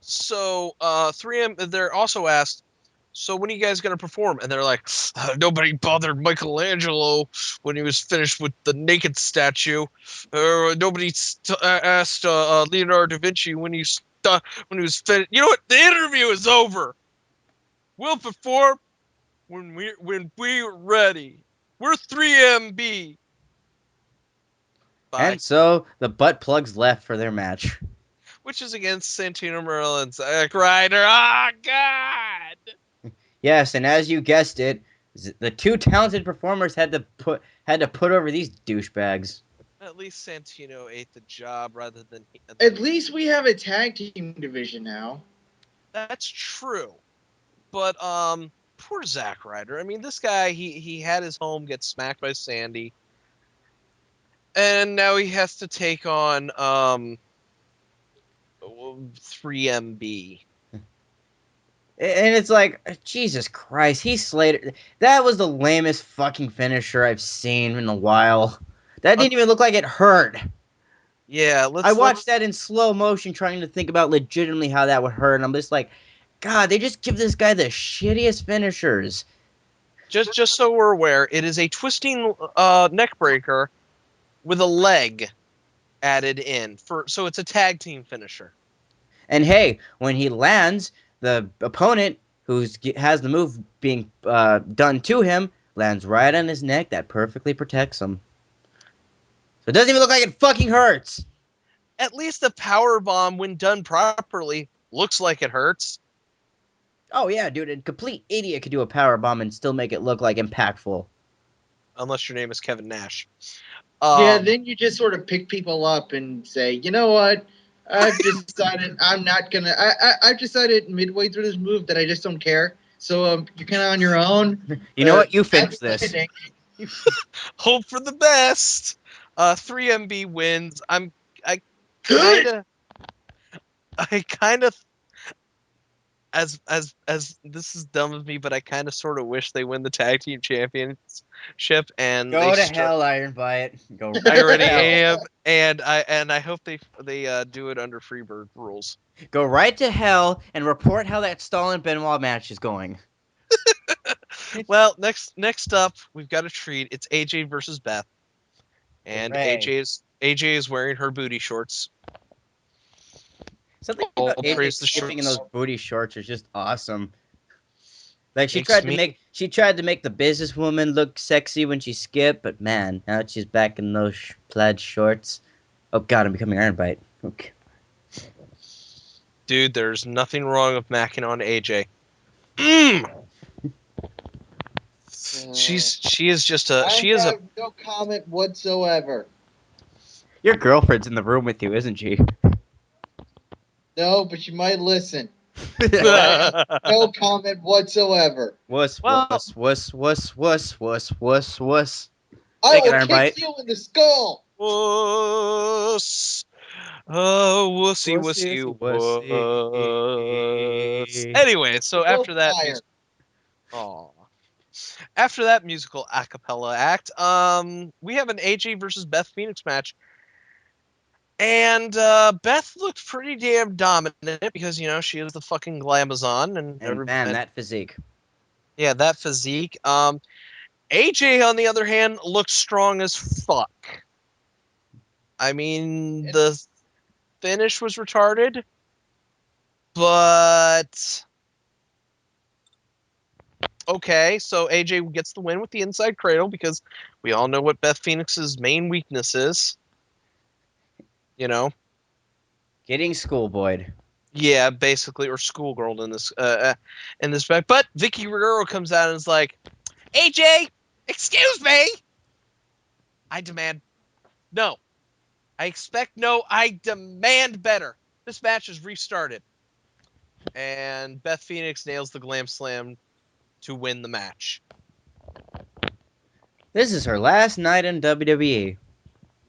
[SPEAKER 3] So 3M, they're also asked, so when are you guys gonna perform? And they're like, nobody bothered Michelangelo when he was finished with the naked statue. Nobody asked Leonardo da Vinci when he was finished. You know what? The interview is over. We'll perform when we're ready. We're 3MB. Bye.
[SPEAKER 2] And so the butt plugs left for their match.
[SPEAKER 3] Which is against Santino Marella and Zack Ryder. Oh, God!
[SPEAKER 2] Yes, and as you guessed it, the two talented performers had to put over these douchebags.
[SPEAKER 3] At least Santino ate the job rather than...
[SPEAKER 1] At least we have a tag team division now.
[SPEAKER 3] That's true. But, poor Zack Ryder. I mean, this guy, he had his home get smacked by Sandy. And now he has to take on, 3MB.
[SPEAKER 2] And it's like, Jesus Christ, Heath Slater. That was the lamest fucking finisher I've seen in a while. That didn't even look like it hurt.
[SPEAKER 3] Yeah,
[SPEAKER 2] I watched that in slow motion trying to think about legitimately how that would hurt, and I'm just like, God, they just give this guy the shittiest finishers.
[SPEAKER 3] Just so we're aware, it is a twisting neck breaker with a leg added in. So it's a tag team finisher.
[SPEAKER 2] And hey, when he lands, the opponent who has the move being done to him lands right on his neck. That perfectly protects him. So it doesn't even look like it fucking hurts.
[SPEAKER 3] At least the power bomb, when done properly, looks like it hurts.
[SPEAKER 2] Oh yeah, dude, a complete idiot could do a power bomb and still make it look like impactful.
[SPEAKER 3] Unless your name is Kevin Nash.
[SPEAKER 1] Yeah, then you just sort of pick people up and say, you know what? I've decided I'm not gonna. I've decided midway through this move that I just don't care. So you're kind of on your own.
[SPEAKER 2] You know what? You fix this.
[SPEAKER 3] Hope for the best. 3MB wins. I kind of, as this is dumb of me, but I kind of sort of wish they win the tag team championship and
[SPEAKER 2] Go to hell, Iron Bite. Go right
[SPEAKER 3] I already
[SPEAKER 2] to hell.
[SPEAKER 3] am, and I hope they do it under Freebird rules.
[SPEAKER 2] Go right to hell and report how that Stalin Benoit match is going.
[SPEAKER 3] Well, next up, we've got a treat. It's AJ versus Beth, and
[SPEAKER 2] Hooray.
[SPEAKER 3] AJ is wearing her booty shorts.
[SPEAKER 2] Something
[SPEAKER 3] All
[SPEAKER 2] about AJ
[SPEAKER 3] praise the
[SPEAKER 2] skipping in
[SPEAKER 3] shorts.
[SPEAKER 2] those booty shorts is just awesome. Like she
[SPEAKER 3] Makes
[SPEAKER 2] tried
[SPEAKER 3] me-
[SPEAKER 2] to make the businesswoman look sexy when she skipped, but man, now she's back in those plaid shorts. Oh God, I'm becoming Iron Bite. Okay.
[SPEAKER 3] Dude, there's nothing wrong with macking on AJ. She is just a
[SPEAKER 1] I have no comment whatsoever.
[SPEAKER 2] Your girlfriend's in the room with you, isn't she?
[SPEAKER 1] No, but you might listen. No comment whatsoever.
[SPEAKER 2] Wuss,
[SPEAKER 3] Well-
[SPEAKER 2] wuss, wuss, wuss, wuss, wuss, wuss, wuss.
[SPEAKER 1] I
[SPEAKER 2] Take it,
[SPEAKER 1] will
[SPEAKER 2] Iron
[SPEAKER 1] kick
[SPEAKER 2] Bite.
[SPEAKER 1] you in the skull.
[SPEAKER 3] Wuss. Oh, wussy,
[SPEAKER 2] Wussy,
[SPEAKER 3] wussy,
[SPEAKER 2] wussy.
[SPEAKER 3] wuss. Anyway, so
[SPEAKER 1] You're
[SPEAKER 3] after that,
[SPEAKER 1] fired.
[SPEAKER 3] after that musical a cappella act, we have an AJ versus Beth Phoenix match. And Beth looked pretty damn dominant because, you know, she is the fucking glamazon and
[SPEAKER 2] And man, that physique.
[SPEAKER 3] yeah, that physique. AJ, on the other hand, looked strong as fuck. I mean, the finish was retarded, but okay. So AJ gets the win with the inside cradle because we all know what Beth Phoenix's main weakness is. You know,
[SPEAKER 2] Getting schoolboyed.
[SPEAKER 3] yeah, basically, or schoolgirl in this back. But Vicky Guerrero comes out and is like, AJ, excuse me. I demand no. I expect no. I demand better. This match is restarted. And Beth Phoenix nails the Glam Slam to win the match.
[SPEAKER 2] This is her last night in WWE.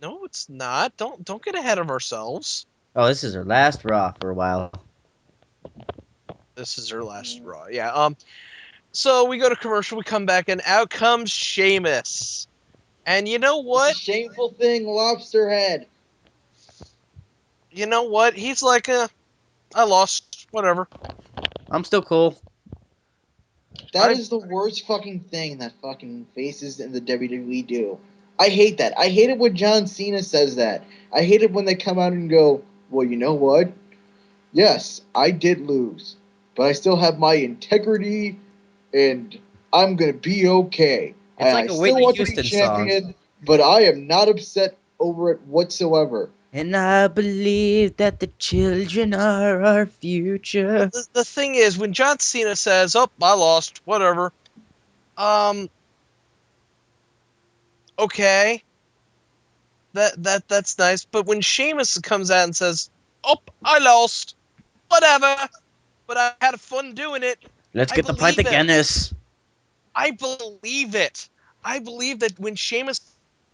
[SPEAKER 3] No, it's not. Don't get ahead of ourselves.
[SPEAKER 2] Oh, this is her last Raw for a while.
[SPEAKER 3] This is her last Raw. Yeah. So we go to commercial. We come back, and out comes Sheamus. And you know what?
[SPEAKER 1] It's a shameful thing, lobster head.
[SPEAKER 3] You know what? He's like, I lost. Whatever.
[SPEAKER 2] I'm still cool.
[SPEAKER 1] That is the worst fucking thing that fucking faces in the WWE do. I hate that. I hate it when John Cena says that. I hate it when they come out and go, well, you know what? Yes, I did lose, but I still have my integrity, and I'm gonna be okay.
[SPEAKER 2] It's like
[SPEAKER 1] I
[SPEAKER 2] a
[SPEAKER 1] still
[SPEAKER 2] Whitney
[SPEAKER 1] want to be
[SPEAKER 2] Houston song.
[SPEAKER 1] champion, but I am not upset over it whatsoever.
[SPEAKER 2] And I believe that the children are our future.
[SPEAKER 3] The thing is, when John Cena says, "Oh, I lost," whatever. Okay, that's nice. But when Sheamus comes out and says, "Oh, I lost," whatever. But I had fun doing it.
[SPEAKER 2] Let's
[SPEAKER 3] I
[SPEAKER 2] get the pint of
[SPEAKER 3] believe it.
[SPEAKER 2] Guinness.
[SPEAKER 3] I believe it. I believe that when Sheamus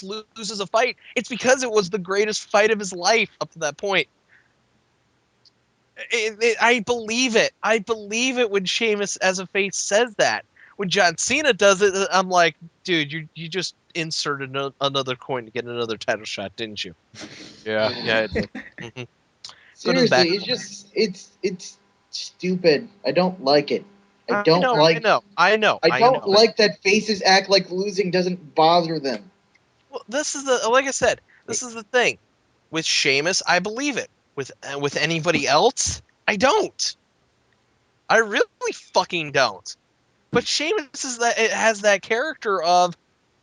[SPEAKER 3] loses a fight, it's because it was the greatest fight of his life up to that point. I believe it. I believe it when Sheamus as a face says that. When John Cena does it, I'm like, dude, you just inserted another coin to get another title shot, didn't you? Yeah, I did. Mm-hmm.
[SPEAKER 1] Seriously, it's stupid. I don't like it. I don't like that faces act like losing doesn't bother them.
[SPEAKER 3] Well, this is like I said, this is the thing. With Sheamus, I believe it. With anybody else, I don't. I really fucking don't. But Sheamus it has that character of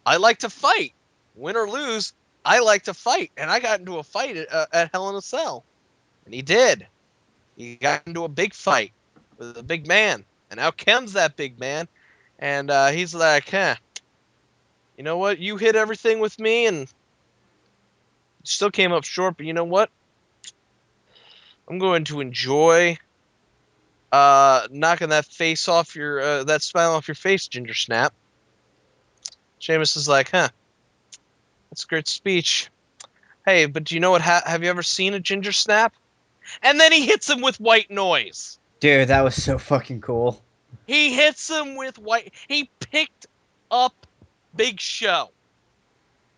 [SPEAKER 3] I like to fight, win or lose. I like to fight, and I got into a fight at Hell in a Cell, and he did. He got into a big fight with a big man, and out comes that big man, and he's like, "Huh, you know what? You hit everything with me, and still came up short. But you know what? I'm going to enjoy knocking that face off your that smile off your face, Ginger Snap." Sheamus is like, "Huh, that's a great speech. Hey, but do you know what? Have you ever seen a ginger snap?" And then he hits him with white noise.
[SPEAKER 2] Dude, that was so fucking cool.
[SPEAKER 3] He hits him with white. He picked up Big Show.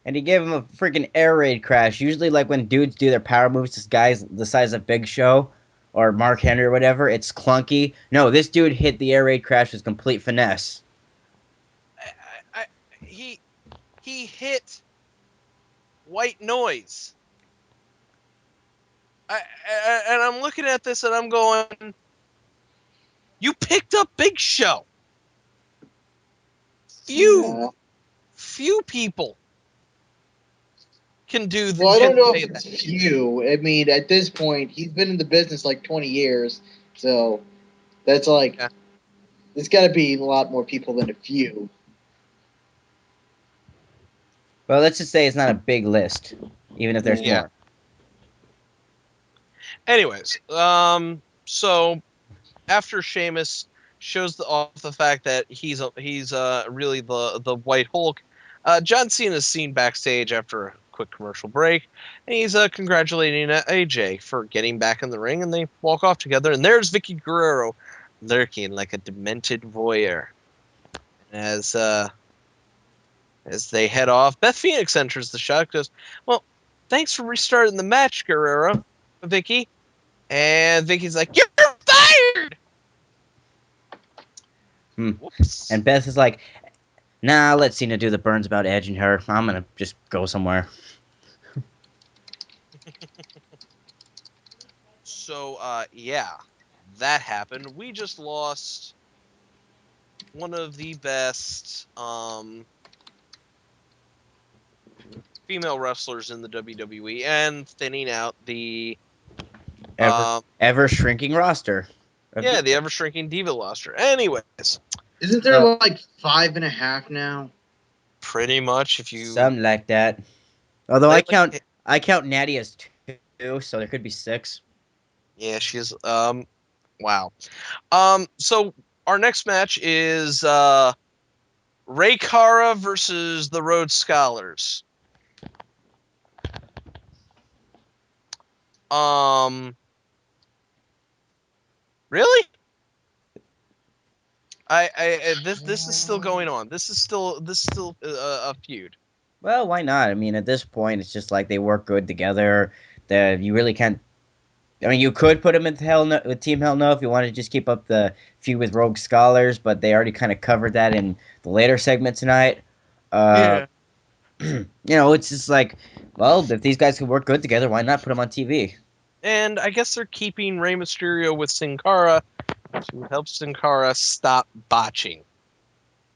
[SPEAKER 2] And he gave him a freaking air raid crash. Usually, like when dudes do their power moves to guys the size of Big Show or Mark Henry or whatever, it's clunky. No, this dude hit the air raid crash with complete finesse.
[SPEAKER 3] He hit white noise. And I'm looking at this and I'm going, you picked up Big Show. Few people can do
[SPEAKER 1] Well, I don't know if
[SPEAKER 3] that.
[SPEAKER 1] it's few. I mean, at this point, he's been in the business like 20 years, so that's like, there's got to be a lot more people than a few.
[SPEAKER 2] Well, let's just say it's not a big list, even if there's
[SPEAKER 3] Yeah.
[SPEAKER 2] more.
[SPEAKER 3] Anyways, so after Sheamus shows off the fact that he's really the White Hulk, John Cena is seen backstage after a quick commercial break, and he's congratulating AJ for getting back in the ring, and they walk off together. And there's Vicky Guerrero lurking like a demented voyeur. As they head off, Beth Phoenix enters the shot. Goes, well, thanks for restarting the match, Guerrero, Vicky. And Vicky's like, you're fired. Whoops.
[SPEAKER 2] And Beth is like, nah, let Cena do the burns about edging her. I'm gonna just go somewhere.
[SPEAKER 3] So, yeah, that happened. We just lost one of the best female wrestlers in the WWE and thinning out the
[SPEAKER 2] Ever shrinking roster.
[SPEAKER 3] the ever shrinking diva roster. Anyways,
[SPEAKER 1] Isn't there like 5.5 now?
[SPEAKER 3] pretty much if you
[SPEAKER 2] something like that. Although I count Natty as 2, so there could be 6.
[SPEAKER 3] Yeah, she's wow. So our next match is Ray Cara versus the Rhodes Scholars. Really? This is still going on. This is still a feud.
[SPEAKER 2] Well, why not? I mean, at this point, it's just like they work good together. That you really can't. I mean, you could put them in with Team Hell No if you wanted to just keep up the feud with Rogue Scholars, but they already kind of covered that in the later segment tonight.
[SPEAKER 3] Yeah.
[SPEAKER 2] It's just like, well, if these guys can work good together, why not put them on TV?
[SPEAKER 3] And I guess they're keeping Rey Mysterio with Sin Cara to help Sin Cara stop botching.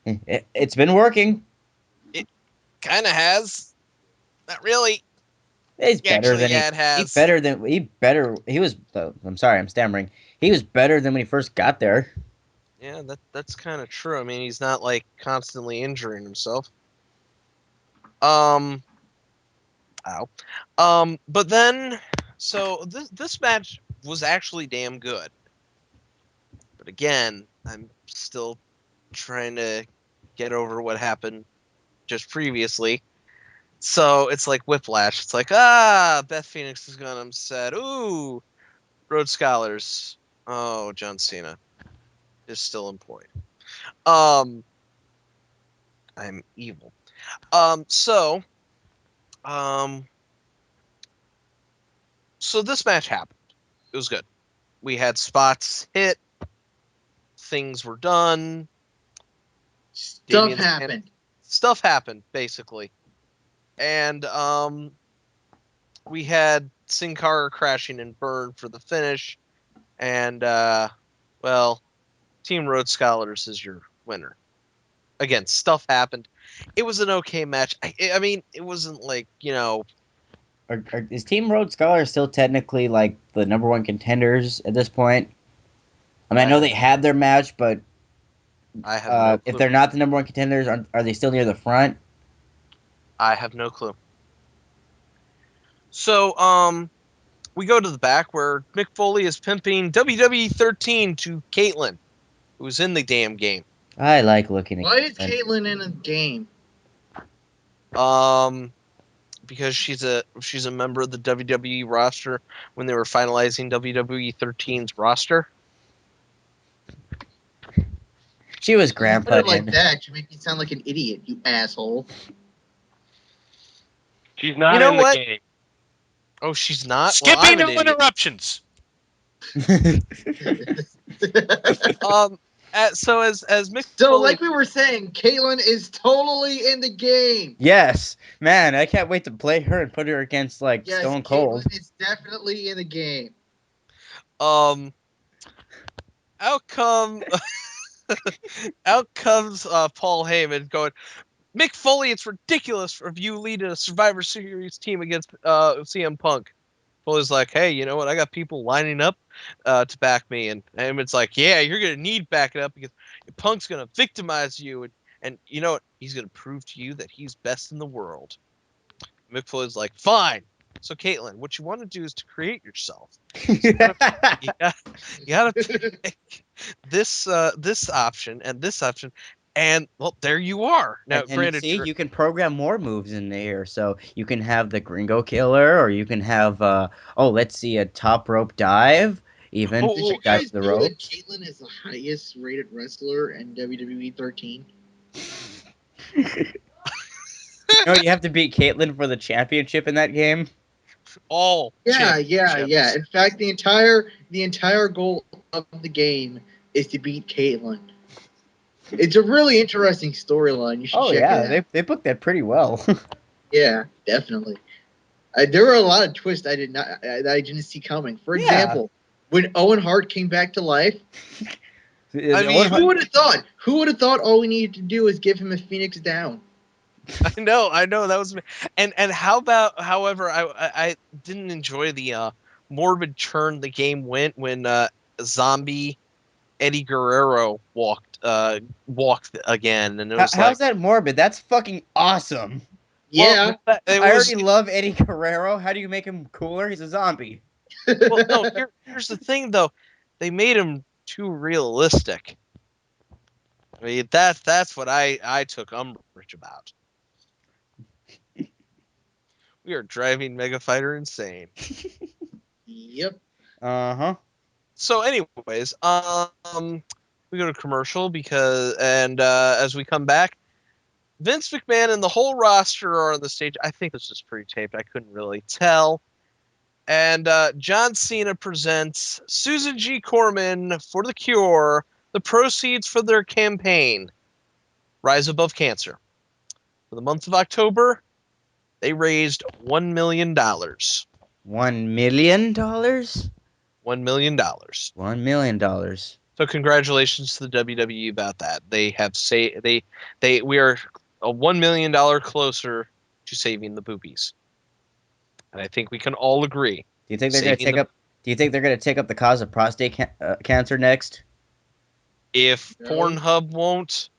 [SPEAKER 2] It's been working.
[SPEAKER 3] It kind of has. Not really.
[SPEAKER 2] He's better than
[SPEAKER 3] it has.
[SPEAKER 2] He was. I'm sorry, I'm stammering. He was better than when he first got there.
[SPEAKER 3] Yeah, that's kind of true. I mean, he's not like constantly injuring himself. Ow. But then, so this match was actually damn good. But again, I'm still trying to get over what happened just previously. So it's like whiplash. It's like, Beth Phoenix is gone. I'm sad. Ooh, Rhodes Scholars. Oh, John Cena is still employed. I'm evil. So this match happened. It was good. We had spots hit. Things were done. Stuff happened, basically. And we had Sin Cara crashing and burn for the finish. And Team Rhodes Scholars is your winner. Again, stuff happened. It was an okay match. I mean, it wasn't like,
[SPEAKER 2] Is Team Rhodes Scholars still technically like the number 1 contenders at this point? I mean, I know they had their match, but
[SPEAKER 3] I have no clue.
[SPEAKER 2] If they're not the number 1 contenders, are they still near the front?
[SPEAKER 3] I have no clue. So, we go to the back where Mick Foley is pimping WWE 13 to Caitlyn, who's in the damn game.
[SPEAKER 2] I like looking at
[SPEAKER 1] Why is Caitlyn in a game?
[SPEAKER 3] Because she's a member of the WWE roster when they were finalizing WWE 13's roster.
[SPEAKER 2] She was grandpa.
[SPEAKER 1] Like that, you make me sound like an idiot, you asshole.
[SPEAKER 4] She's not in the game.
[SPEAKER 3] Oh, she's not?
[SPEAKER 4] Skipping no interruptions.
[SPEAKER 3] So as Mick
[SPEAKER 1] So
[SPEAKER 3] Foley,
[SPEAKER 1] like we were saying, Caitlyn is totally in the game.
[SPEAKER 2] Yes, man, I can't wait to play her and put her against Stone Cold.
[SPEAKER 1] Caitlyn is definitely in the game.
[SPEAKER 3] Out comes Paul Heyman going, Mick Foley, it's ridiculous of you leading a Survivor Series team against CM Punk. Foley's like, hey, you know what? I got people lining up to back me. And Heyman's like, yeah, you're going to need backing up because Punk's going to victimize you. And you know what? He's going to prove to you that he's best in the world. Mick Foley's like, fine. So, Caitlin, what you want to do is to create yourself. So you gotta pick this option and this option, and well, there you are. Now,
[SPEAKER 2] And
[SPEAKER 3] granted,
[SPEAKER 2] see, you can program more moves in here. So you can have the Gringo Killer, or you can have, let's see, a top rope dive, even
[SPEAKER 3] Oh,
[SPEAKER 1] Did you
[SPEAKER 2] dive
[SPEAKER 1] guys
[SPEAKER 2] to the
[SPEAKER 1] know that
[SPEAKER 2] ropes.
[SPEAKER 1] Caitlyn is the highest rated wrestler in WWE 13?
[SPEAKER 2] No, you have to beat Caitlyn for the championship in that game.
[SPEAKER 3] all
[SPEAKER 1] Yeah.
[SPEAKER 3] championships.
[SPEAKER 1] In fact, the entire goal of the game is to beat Caitlyn. It's a really interesting storyline. You should
[SPEAKER 2] Oh
[SPEAKER 1] check
[SPEAKER 2] yeah,
[SPEAKER 1] it out.
[SPEAKER 2] they booked that pretty well.
[SPEAKER 1] Yeah, definitely. There were a lot of twists I didn't see coming. For
[SPEAKER 2] Yeah.
[SPEAKER 1] example, when Owen Hart came back to life,
[SPEAKER 3] I mean,
[SPEAKER 1] who would have thought? Who would have thought all we needed to do was give him a Phoenix down?
[SPEAKER 3] I know that was, and how about, however, I didn't enjoy the morbid turn the game went when zombie Eddie Guerrero walked again, and it was
[SPEAKER 2] How's
[SPEAKER 3] like,
[SPEAKER 2] that morbid? That's fucking awesome.
[SPEAKER 1] Yeah.
[SPEAKER 3] well, it
[SPEAKER 2] I
[SPEAKER 3] was
[SPEAKER 2] already love Eddie Guerrero. How do you make him cooler? He's a zombie.
[SPEAKER 3] well, no. Here's the thing, though, they made him too realistic. I mean, that's what I took umbrage about. We are driving Mega Fighter insane.
[SPEAKER 1] Yep.
[SPEAKER 2] Uh-huh.
[SPEAKER 3] So, anyways, we go to commercial because, and as we come back, Vince McMahon and the whole roster are on the stage. I think this is pre-taped. I couldn't really tell. And John Cena presents Susan G. Corman for The Cure, the proceeds for their campaign, Rise Above Cancer. For the month of October, they raised $1 million. $1
[SPEAKER 2] $1 million?
[SPEAKER 3] million.
[SPEAKER 2] $1 million.
[SPEAKER 3] So congratulations to the WWE about that. They have we are a $1 million closer to saving the boobies. And I think we can all agree.
[SPEAKER 2] Do you think they're
[SPEAKER 3] Saving
[SPEAKER 2] gonna take up the cause of prostate cancer next?
[SPEAKER 3] If
[SPEAKER 1] No.
[SPEAKER 3] Pornhub won't,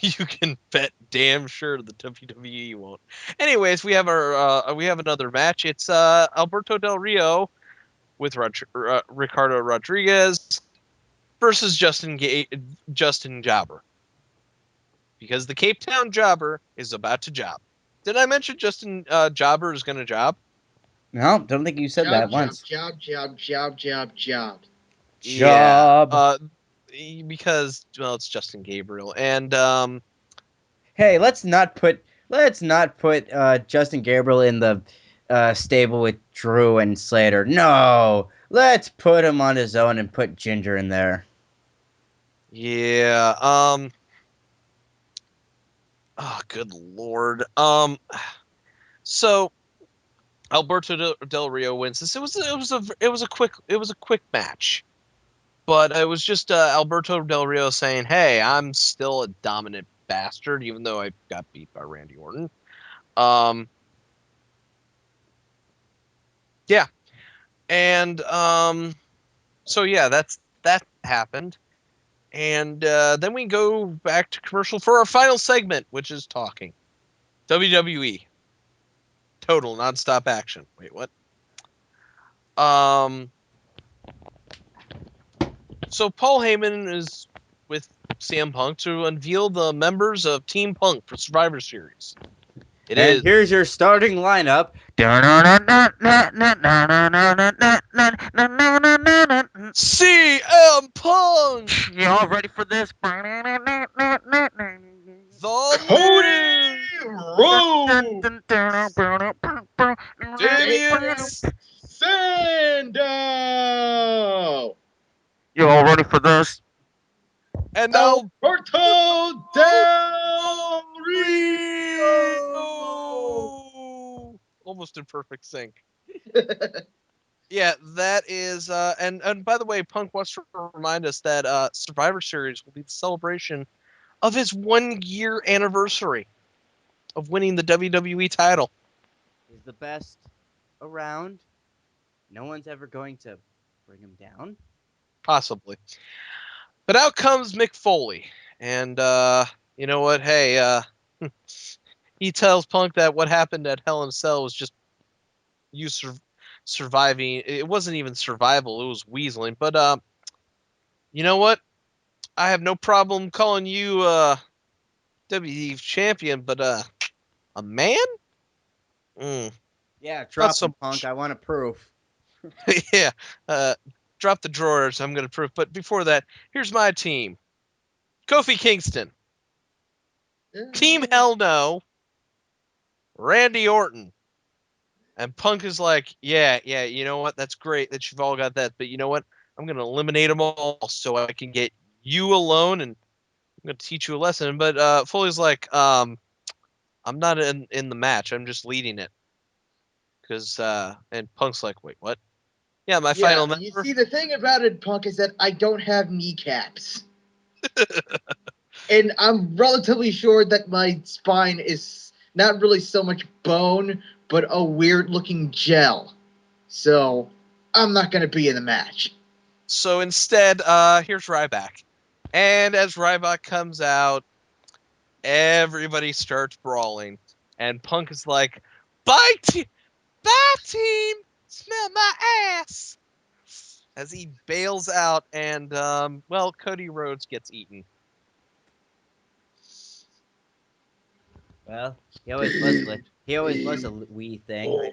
[SPEAKER 3] you can bet damn sure the WWE won't. Anyways, we have another match. It's Alberto Del Rio with Ricardo Rodriguez versus Justin Jobber. Because the Cape Town Jobber is about to job. Did I mention Justin Jobber is going to job?
[SPEAKER 2] No, don't think you said that once.
[SPEAKER 1] Job.
[SPEAKER 2] Job.
[SPEAKER 3] Yeah, because, well, it's Justin Gabriel. And
[SPEAKER 2] Hey, let's not put Justin Gabriel in the stable with Drew and Slater. No, let's put him on his own and put Ginger in there.
[SPEAKER 3] yeah, oh, good Lord. So Alberto Del Rio wins this. It was a quick match, but it was just Alberto Del Rio saying, "Hey, I'm still a dominant bastard, even though I got beat by Randy Orton." Yeah, and so yeah, that happened, and then we go back to commercial for our final segment, which is talking WWE total nonstop action. Wait, what? So Paul Heyman is with CM Punk to unveil the members of Team Punk for Survivor Series.
[SPEAKER 2] And here's your starting lineup.
[SPEAKER 3] CM Punk,
[SPEAKER 2] You all ready for this?
[SPEAKER 3] the
[SPEAKER 1] Cody Rhodes,
[SPEAKER 3] Damien,
[SPEAKER 1] Sandow,
[SPEAKER 2] You all ready for this?
[SPEAKER 3] and now
[SPEAKER 1] Alberto Del Rio.
[SPEAKER 3] Rio. Almost in perfect sync. Yeah, that is, and by the way, Punk wants to remind us that Survivor Series will be the celebration of his 1 year anniversary of winning the WWE title.
[SPEAKER 2] He's the best around. No one's ever going to bring him down.
[SPEAKER 3] Possibly. But out comes Mick Foley. And you know what? Hey, he tells Punk that what happened at Hell in a Cell was just surviving. It wasn't even survival. It was weaseling. But you know what? I have no problem calling you WWE champion, but a man? Mm,
[SPEAKER 2] Yeah, drop
[SPEAKER 3] not so
[SPEAKER 2] him, Punk.
[SPEAKER 3] much.
[SPEAKER 2] I want to proof.
[SPEAKER 3] Yeah. Drop the drawers. I'm gonna prove. But before that, here's my team: Kofi Kingston, Team Hell No, Randy Orton. And Punk is like, yeah, you know what? That's great that you've all got that. But you know what? I'm going to eliminate them all so I can get you alone and I'm going to teach you a lesson. But Foley's like, I'm not in the match. I'm just leading it. And Punk's like, wait, what? Yeah, my final member.
[SPEAKER 1] You see, the thing about it, Punk, is that I don't have kneecaps. And I'm relatively sure that my spine is not really so much bone, but a weird-looking gel. So, I'm not going to be in the match.
[SPEAKER 3] So instead, here's Ryback. And as Ryback comes out, everybody starts brawling. And Punk is like, bye, bye team! Smell my ass! As he bails out and, Cody Rhodes gets eaten.
[SPEAKER 2] Well, he always was a wee thing.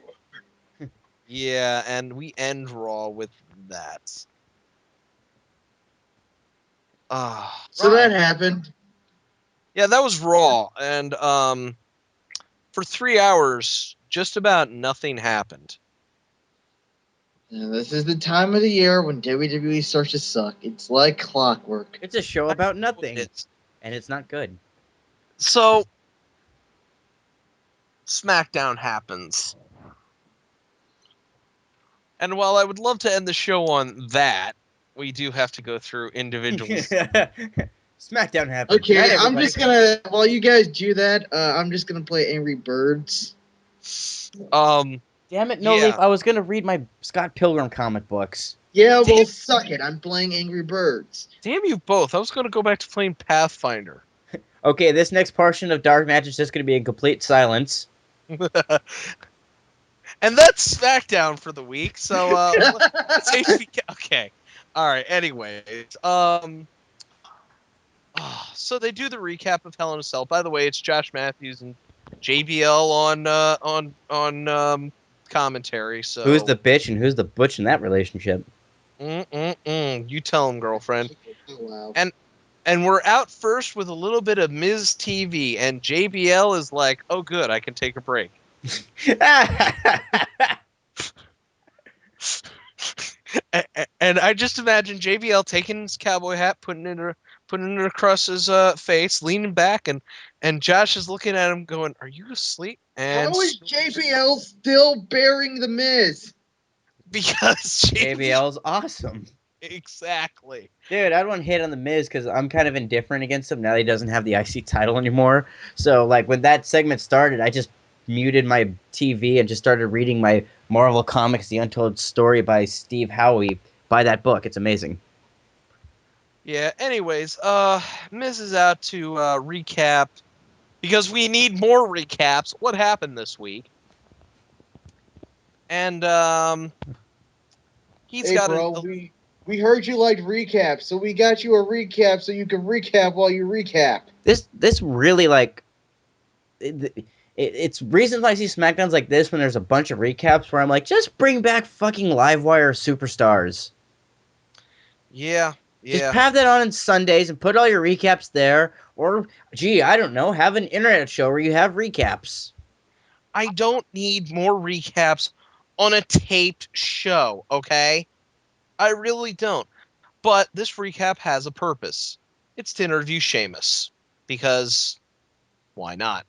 [SPEAKER 3] Yeah, and we end Raw with that.
[SPEAKER 1] So that happened.
[SPEAKER 3] Yeah, that was Raw. And, for 3 hours, just about nothing happened.
[SPEAKER 1] And this is the time of the year when WWE starts to suck. It's like clockwork.
[SPEAKER 2] It's a show about nothing,
[SPEAKER 3] It's,
[SPEAKER 2] and it's not good.
[SPEAKER 3] so, SmackDown happens. And while I would love to end the show on that, we do have to go through individual.
[SPEAKER 2] SmackDown happened.
[SPEAKER 1] Okay,
[SPEAKER 2] Night,
[SPEAKER 1] I'm
[SPEAKER 2] everybody.
[SPEAKER 1] just gonna, while you guys do that, I'm just gonna play Angry Birds.
[SPEAKER 2] Damn it, No
[SPEAKER 3] Yeah.
[SPEAKER 2] Leaf. I was gonna read my Scott Pilgrim comic books.
[SPEAKER 1] Yeah, well, suck it. I'm playing Angry Birds.
[SPEAKER 3] Damn you both. I was going to go back to playing Pathfinder.
[SPEAKER 2] Okay, this next portion of Dark Match is just gonna be in complete silence.
[SPEAKER 3] And that's SmackDown for the week. So let's HBK. Okay. All right. Anyways, so they do the recap of Hell in a Cell. By the way, it's Josh Matthews and JBL on commentary. So
[SPEAKER 2] Who's the bitch and who's the butch in that relationship?
[SPEAKER 3] You tell him, girlfriend.
[SPEAKER 1] Oh, wow.
[SPEAKER 3] And we're out first with a little bit of Ms. TV, and JBL is like, "Oh, good, I can take a break." And I just imagine JBL taking his cowboy hat, putting it across his face, leaning back, and Josh is looking at him, going, "Are you asleep?" And
[SPEAKER 1] How is JBL still bearing the Miz?
[SPEAKER 3] because
[SPEAKER 2] JBL's awesome.
[SPEAKER 3] Exactly.
[SPEAKER 2] Dude, I don't hate on the Miz because I'm kind of indifferent against him now that he doesn't have the IC title anymore. So, like, when that segment started, I just muted my TV and just started reading my Marvel Comics, The Untold Story by Steve Howe. Buy that book. It's amazing.
[SPEAKER 3] Yeah. Anyways, Miz is out to recap because we need more recaps. What happened this week? And he's
[SPEAKER 1] Hey,
[SPEAKER 3] got
[SPEAKER 1] bro, we heard you liked recaps, so we got you a recap so you can recap while you recap.
[SPEAKER 2] This really, like, it's reasons I see SmackDowns like this when there's a bunch of recaps where I'm like, just bring back fucking Livewire Superstars.
[SPEAKER 3] Yeah.
[SPEAKER 2] Just have that on Sundays and put all your recaps there. Or, gee, I don't know, have an internet show where you have recaps.
[SPEAKER 3] I don't need more recaps on a taped show, okay? I really don't. But this recap has a purpose. It's to interview Sheamus. Because why not?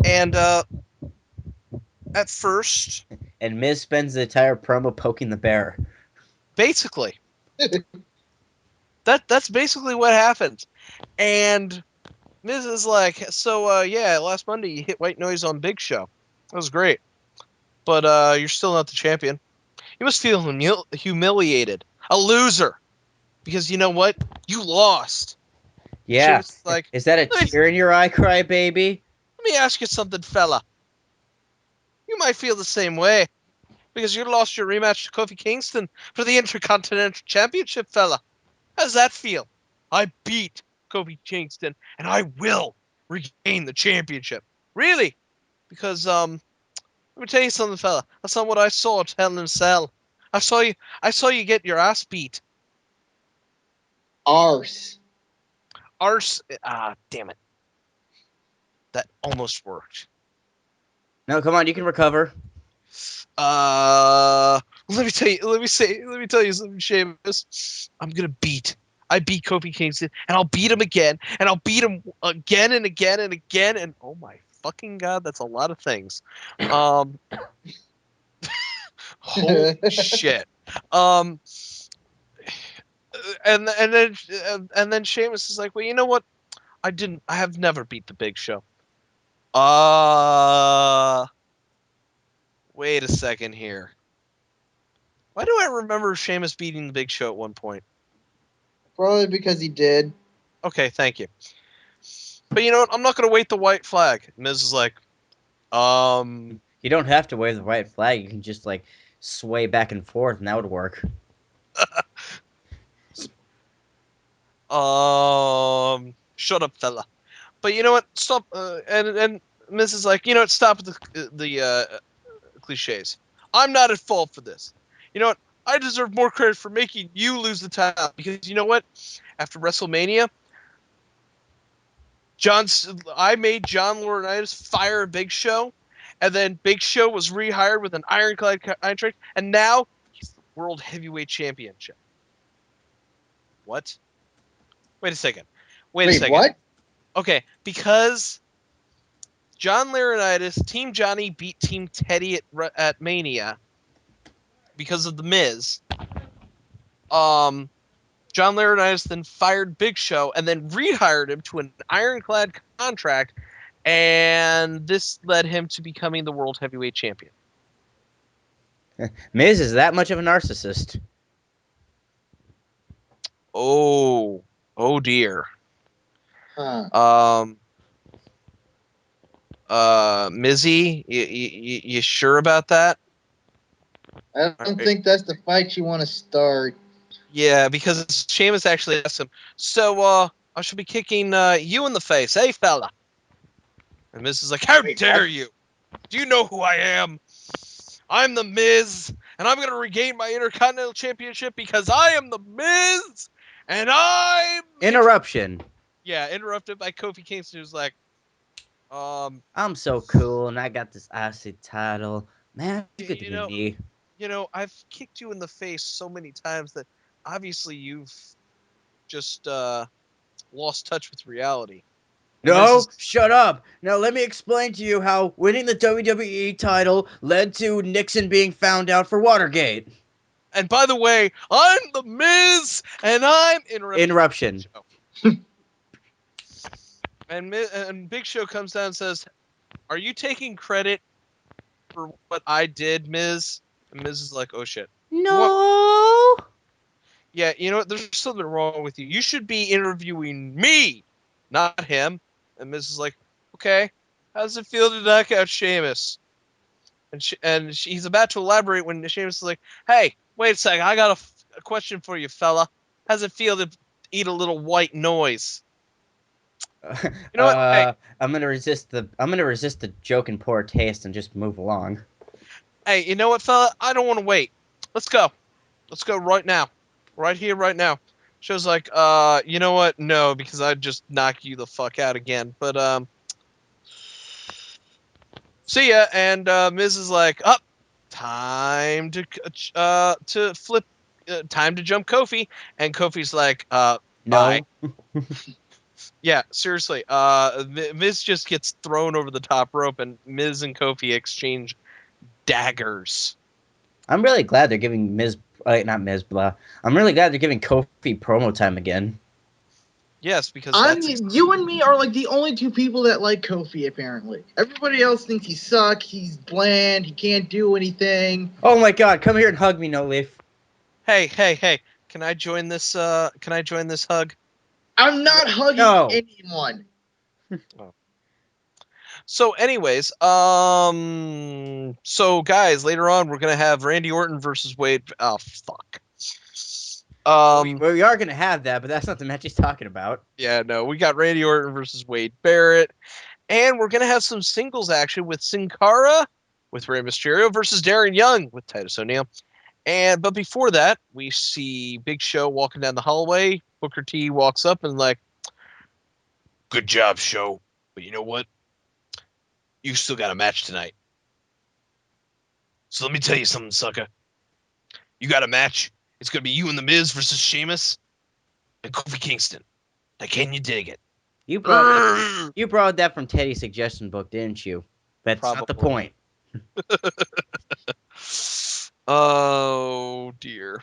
[SPEAKER 3] And at first,
[SPEAKER 2] And Miz spends the entire promo poking the bear.
[SPEAKER 3] basically. That's basically what happens. And Miz is like, so yeah, last Monday you hit white noise on Big Show. That was great. But you're still not the champion. You must feel humiliated. A loser. Because you know what? You lost.
[SPEAKER 2] Yeah.
[SPEAKER 3] Sheamus is like,
[SPEAKER 2] is that a tear in your eye, cry baby?
[SPEAKER 3] let me ask you something, fella. you might feel the same way because you lost your rematch to Kofi Kingston for the Intercontinental Championship, fella. How does that feel? I beat Kofi Kingston, and I will regain the championship. Really? Because let me tell you something, fella. That's not what I saw at Hell in a Cell. I saw you get your ass beat.
[SPEAKER 1] Arse.
[SPEAKER 3] Arse. Damn it. That almost worked.
[SPEAKER 2] No, come on, you can recover.
[SPEAKER 3] Let me tell you something, Sheamus. I beat Kofi Kingston, and I'll beat him again, and I'll beat him again and again and again, and oh my fucking god, that's a lot of things. Holy shit. And then Sheamus is like, well, you know what? I have never beat the Big Show. Wait a second here. Why do I remember Sheamus beating the Big Show at one point?
[SPEAKER 1] Probably because he did.
[SPEAKER 3] Okay, thank you. But you know what? I'm not going to wait the white flag. Miz is like,
[SPEAKER 2] You don't have to wave the white flag. You can just like sway back and forth, and that would work.
[SPEAKER 3] Shut up, fella. But you know what? Stop. And Miz is like, you know what? Stop with the cliches. I'm not at fault for this. You know what? I deserve more credit for making you lose the title because you know what? After WrestleMania, I made John Laurinaitis fire Big Show, and then Big Show was rehired with an ironclad contract, and now he's the World Heavyweight Championship. What? Wait a second.
[SPEAKER 1] Wait, what?
[SPEAKER 3] Okay, because John Laurinaitis, Team Johnny beat Team Teddy at Mania because of the Miz. John Laurinaitis then fired Big Show and then rehired him to an ironclad contract, and this led him to becoming the World Heavyweight Champion.
[SPEAKER 2] Miz is that much of a narcissist.
[SPEAKER 3] Oh dear.
[SPEAKER 1] Huh.
[SPEAKER 3] Mizzy, you sure about that?
[SPEAKER 1] I don't think that's the fight you want to start.
[SPEAKER 3] Yeah, because Sheamus actually asked him, so, I should be kicking you in the face, hey, fella? And Miz is like, how dare you? Do you know who I am? I'm the Miz, and I'm going to regain my Intercontinental Championship because I am the Miz, and I'm...
[SPEAKER 2] Interruption.
[SPEAKER 3] Yeah, interrupted by Kofi Kingston, who's like,
[SPEAKER 2] I'm so cool, and I got this IC title. Man, it's good to be me.
[SPEAKER 3] You know, I've kicked you in the face so many times that obviously you've just lost touch with reality.
[SPEAKER 2] No, shut up. Now let me explain to you how winning the WWE title led to Nixon being found out for Watergate.
[SPEAKER 3] And by the way, I'm the Miz, and I'm
[SPEAKER 2] Interruption.
[SPEAKER 3] And Big Show comes down and says, "Are you taking credit for what I did, Miz?" And Miz is like, "Oh shit."
[SPEAKER 2] No.
[SPEAKER 3] Yeah, you know what? There's something wrong with you. You should be interviewing me, not him. And Miz is like, "Okay, how does it feel to knock out Sheamus?" And he's about to elaborate when Sheamus is like, "Hey, wait a second. I got a question for you, fella. How's it feel to eat a little white noise?" You know what? Hey,
[SPEAKER 2] I'm gonna resist the joke in poor taste and just move along.
[SPEAKER 3] hey, you know what, fella? I don't want to wait. Let's go. Let's go right now. Right here, right now. Show's like, you know what? No, because I'd just knock you the fuck out again. But see ya. And Miz is like, up. Time to flip. Time to jump Kofi. And Kofi's like,
[SPEAKER 2] No.
[SPEAKER 3] bye. Yeah, seriously. Miz just gets thrown over the top rope, and Miz and Kofi exchange daggers.
[SPEAKER 2] I'm really glad they're giving not Miz, blah. I'm really glad they're giving Kofi promo time again.
[SPEAKER 3] Yes, because
[SPEAKER 1] you and me are like the only two people that like Kofi, apparently. Everybody else thinks he sucks, he's bland, he can't do anything.
[SPEAKER 2] Oh my god, come here and hug me, No Leaf.
[SPEAKER 3] Hey, can I join this hug?
[SPEAKER 1] I'm not hugging anyone.
[SPEAKER 3] So, anyways, so guys, later on we're gonna have Randy Orton versus Wade. Oh fuck.
[SPEAKER 2] We are going to have that, but that's not the match he's talking about.
[SPEAKER 3] Yeah, no, we got Randy Orton versus Wade Barrett, and we're gonna have some singles action with Sin Cara with Rey Mysterio versus Darren Young with Titus O'Neil. But before that, we see Big Show walking down the hallway. Booker T walks up and like, "Good job, Show, but you know what? You still got a match tonight. So let me tell you something, sucker. You got a match. It's gonna be you and the Miz versus Sheamus and Kofi Kingston. Now, can you dig it?"
[SPEAKER 2] You brought that from Teddy's suggestion book, didn't you? That's not the
[SPEAKER 3] Probably.
[SPEAKER 2] point.
[SPEAKER 3] Oh dear.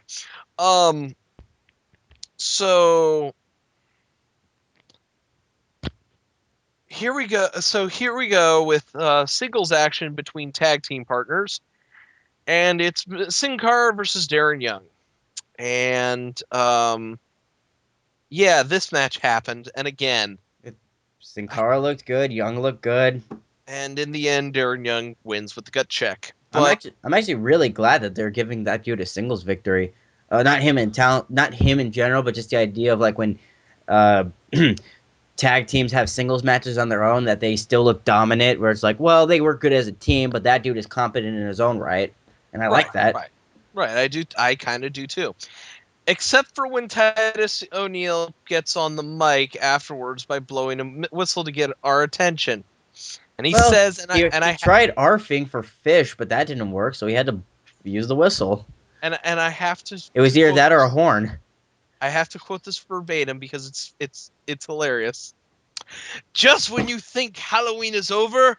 [SPEAKER 3] So here we go. So here we go with singles action between tag team partners, and it's Sin Cara versus Darren Young. And yeah, this match happened, and again,
[SPEAKER 2] Sin Cara looked good. Young looked good.
[SPEAKER 3] and in the end, Darren Young wins with the gut check.
[SPEAKER 2] I'm
[SPEAKER 3] But
[SPEAKER 2] actually really glad that they're giving that dude a singles victory. Not him in talent, not him in general, but just the idea of like when uh, tag teams have singles matches on their own that they still look dominant. Where it's like, well, they work good as a team, but that dude is competent in his own right, and I like that.
[SPEAKER 3] Right. I kind of do too. Except for when Titus O'Neil gets on the mic afterwards by blowing a whistle to get our attention. And he
[SPEAKER 2] Well,
[SPEAKER 3] says,
[SPEAKER 2] he tried arfing for fish, but that didn't work, so he had to use the whistle.
[SPEAKER 3] and I have to.
[SPEAKER 2] It was either
[SPEAKER 3] quote
[SPEAKER 2] that or a
[SPEAKER 3] this-
[SPEAKER 2] horn.
[SPEAKER 3] I have to quote this verbatim because it's hilarious. Just when you think Halloween is over,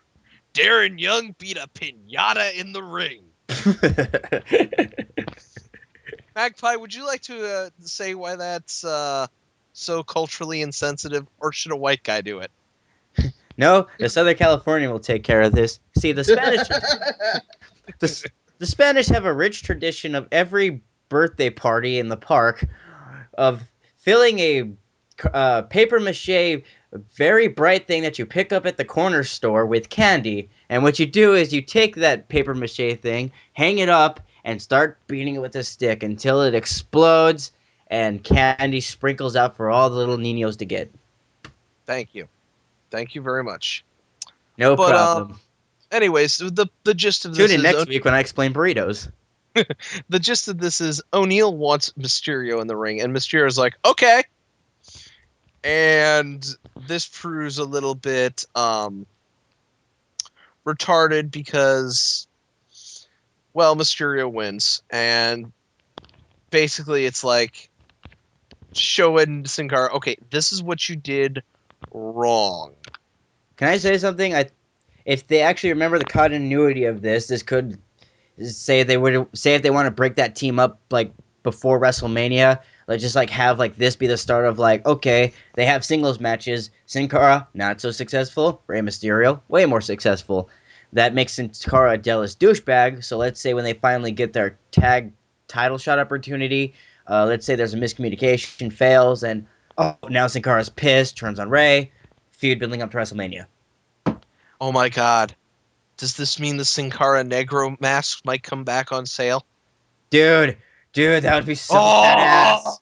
[SPEAKER 3] Darren Young beat a pinata in the ring. Magpie, would you like to say why that's so culturally insensitive, or should a white guy do it?
[SPEAKER 2] No, the Southern Californian will take care of this. See, the Spanish have a rich tradition of every birthday party in the park of filling a paper mache very bright thing that you pick up at the corner store with candy. And what you do is you take that paper mache thing, hang it up, and start beating it with a stick until it explodes and candy sprinkles out for all the little niños to get.
[SPEAKER 3] Thank you very much.
[SPEAKER 2] No problem.
[SPEAKER 3] Anyways, the gist of this
[SPEAKER 2] Tune in
[SPEAKER 3] is
[SPEAKER 2] next week when I explain burritos.
[SPEAKER 3] the gist of this is O'Neil wants Mysterio in the ring, and Mysterio's like, okay. And this proves a little bit retarded because, well, Mysterio wins, and basically it's like showing Sin Cara, okay, this is what you did wrong.
[SPEAKER 2] Can I say something? If they actually remember the continuity of this could say if they want to break that team up like before WrestleMania, like just like have like this be the start of like, okay, they have singles matches. Sin Cara not so successful. Rey Mysterio way more successful. That makes Sin Cara a jealous douchebag. So let's say when they finally get their tag title shot opportunity, let's say there's a miscommunication, fails, and now Sin Cara's pissed, turns on Rey. Feud building up to WrestleMania.
[SPEAKER 3] Oh my god. Does this mean the Sin Cara Negro mask might come back on sale?
[SPEAKER 2] Dude, that would be so badass.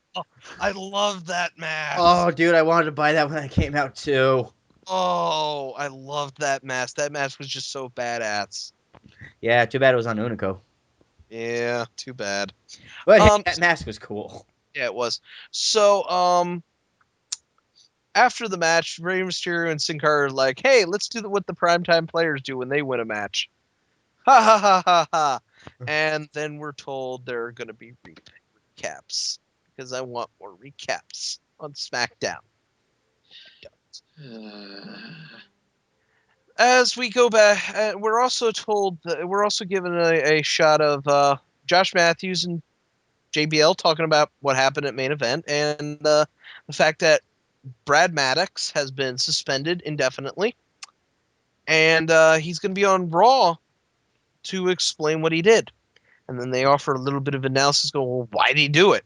[SPEAKER 3] I love that mask.
[SPEAKER 2] Oh, dude, I wanted to buy that when it came out too.
[SPEAKER 3] Oh, I loved that mask. That mask was just so badass.
[SPEAKER 2] Yeah, too bad it was on Unico.
[SPEAKER 3] Yeah, too bad.
[SPEAKER 2] But hey, that mask was cool.
[SPEAKER 3] Yeah, it was. So, after the match, Rey Mysterio and Sin Cara are like, hey, let's do what the primetime players do when they win a match. Ha ha ha ha ha. And then we're told there are going to be recaps because I want more recaps on SmackDown. As we go back, we're also told that we're also given a shot of Josh Matthews and JBL talking about what happened at main event and the fact that Brad Maddox has been suspended indefinitely, and he's going to be on Raw to explain what he did. And then they offer a little bit of analysis. Go, well, why did he do it?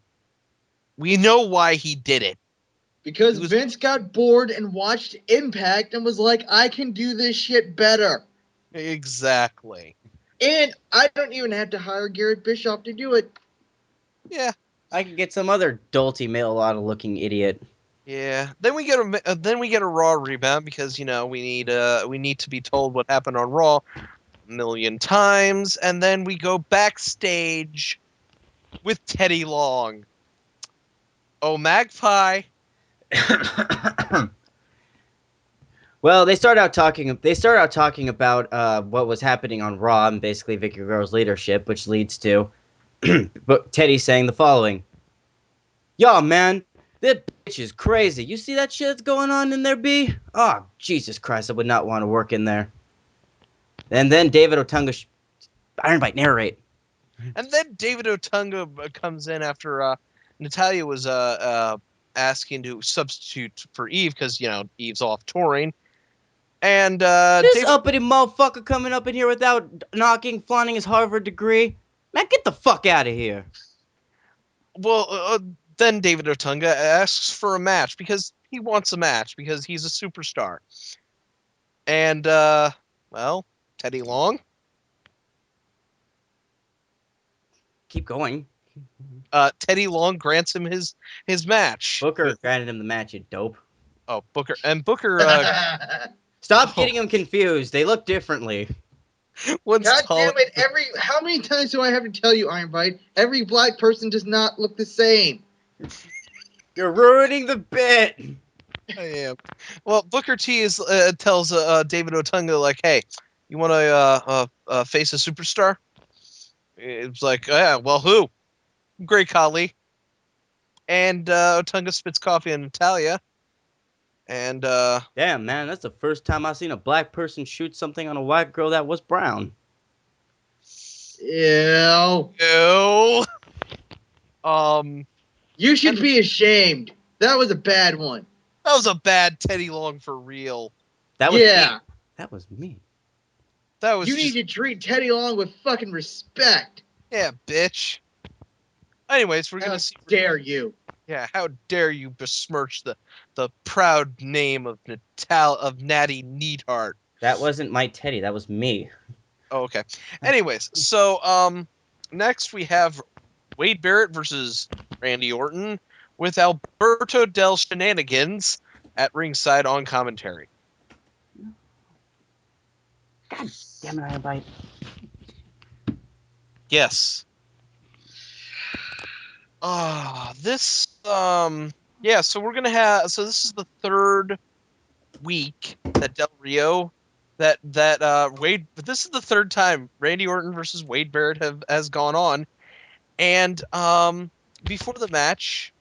[SPEAKER 3] We know why he did it.
[SPEAKER 1] Because Vince got bored and watched Impact and was like, I can do this shit better.
[SPEAKER 3] Exactly.
[SPEAKER 1] And I don't even have to hire Garrett Bischoff to do it.
[SPEAKER 3] Yeah.
[SPEAKER 2] I could get some other dolty mail-a-lot-looking idiot.
[SPEAKER 3] Yeah. Then we get a Raw rebound because we need to be told what happened on Raw a million times, and then we go backstage with Teddy Long. Oh, Magpie.
[SPEAKER 2] Well, they start out talking about what was happening on Raw and basically Vicky Guerrero's leadership, which leads to Teddy saying the following: "Yo, man, that bitch is crazy. You see that shit that's going on in there, B? Oh, Jesus Christ, I would not want to work in there." And then David Otunga, Iron Bite, narrate.
[SPEAKER 3] And then David Otunga comes in after Natalya was asking to substitute for Eve because Eve's off touring. And
[SPEAKER 2] this uppity motherfucker coming up in here without flaunting his Harvard degree. Man, get the fuck out of here.
[SPEAKER 3] Well, then David Otunga asks for a match because he wants a match because he's a superstar. And, well, Teddy Long.
[SPEAKER 2] Keep going.
[SPEAKER 3] Teddy Long grants him his match.
[SPEAKER 2] Booker granted him the match, you dope.
[SPEAKER 3] Oh, Booker. And Booker...
[SPEAKER 2] Stop getting them confused. They look differently.
[SPEAKER 3] God
[SPEAKER 1] damn it! How many times do I have to tell you, Iron Bite? Every black person does not look the same.
[SPEAKER 2] You're ruining the bit.
[SPEAKER 3] I am. Well, Booker T tells David Otunga, like, hey, you want to face a superstar? It's like, yeah, well, who? Great Khali. And Otunga spits coffee on Natalya. And
[SPEAKER 2] damn, man, that's the first time I've seen a black person shoot something on a white girl that was brown.
[SPEAKER 1] Ew. You should be ashamed. That was a bad one.
[SPEAKER 3] That was a bad Teddy Long for real.
[SPEAKER 2] That was me. That was me.
[SPEAKER 3] That was.
[SPEAKER 1] You need to treat Teddy Long with fucking respect.
[SPEAKER 3] Yeah, bitch. Anyways, we're gonna see.
[SPEAKER 1] How dare you?
[SPEAKER 3] Yeah, how dare you besmirch the proud name of Natty Neatheart.
[SPEAKER 2] That wasn't my Teddy, that was me.
[SPEAKER 3] Oh, okay. Anyways, so next we have Wade Barrett versus Randy Orton with Alberto Del Shenanigans at ringside on commentary.
[SPEAKER 2] God damn it, Iron Bite.
[SPEAKER 3] Yes. This yeah, so we're gonna have this is the third week that Del Rio that Wade, but this is the third time Randy Orton versus Wade Barrett has gone on, and before the match,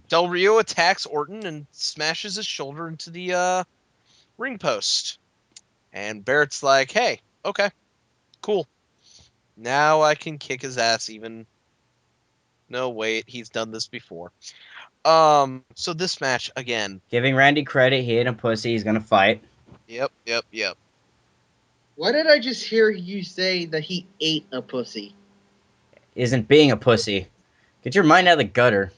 [SPEAKER 3] Del Rio attacks Orton and smashes his shoulder into the ring post, and Barrett's like, "Hey, okay, cool, now I can kick his ass even." No, wait, he's done this before. So this match again.
[SPEAKER 2] Giving Randy credit, he ain't a pussy, he's gonna fight.
[SPEAKER 3] Yep.
[SPEAKER 1] Why did I just hear you say that he ate a pussy?
[SPEAKER 2] Isn't being a pussy. Get your mind out of the gutter.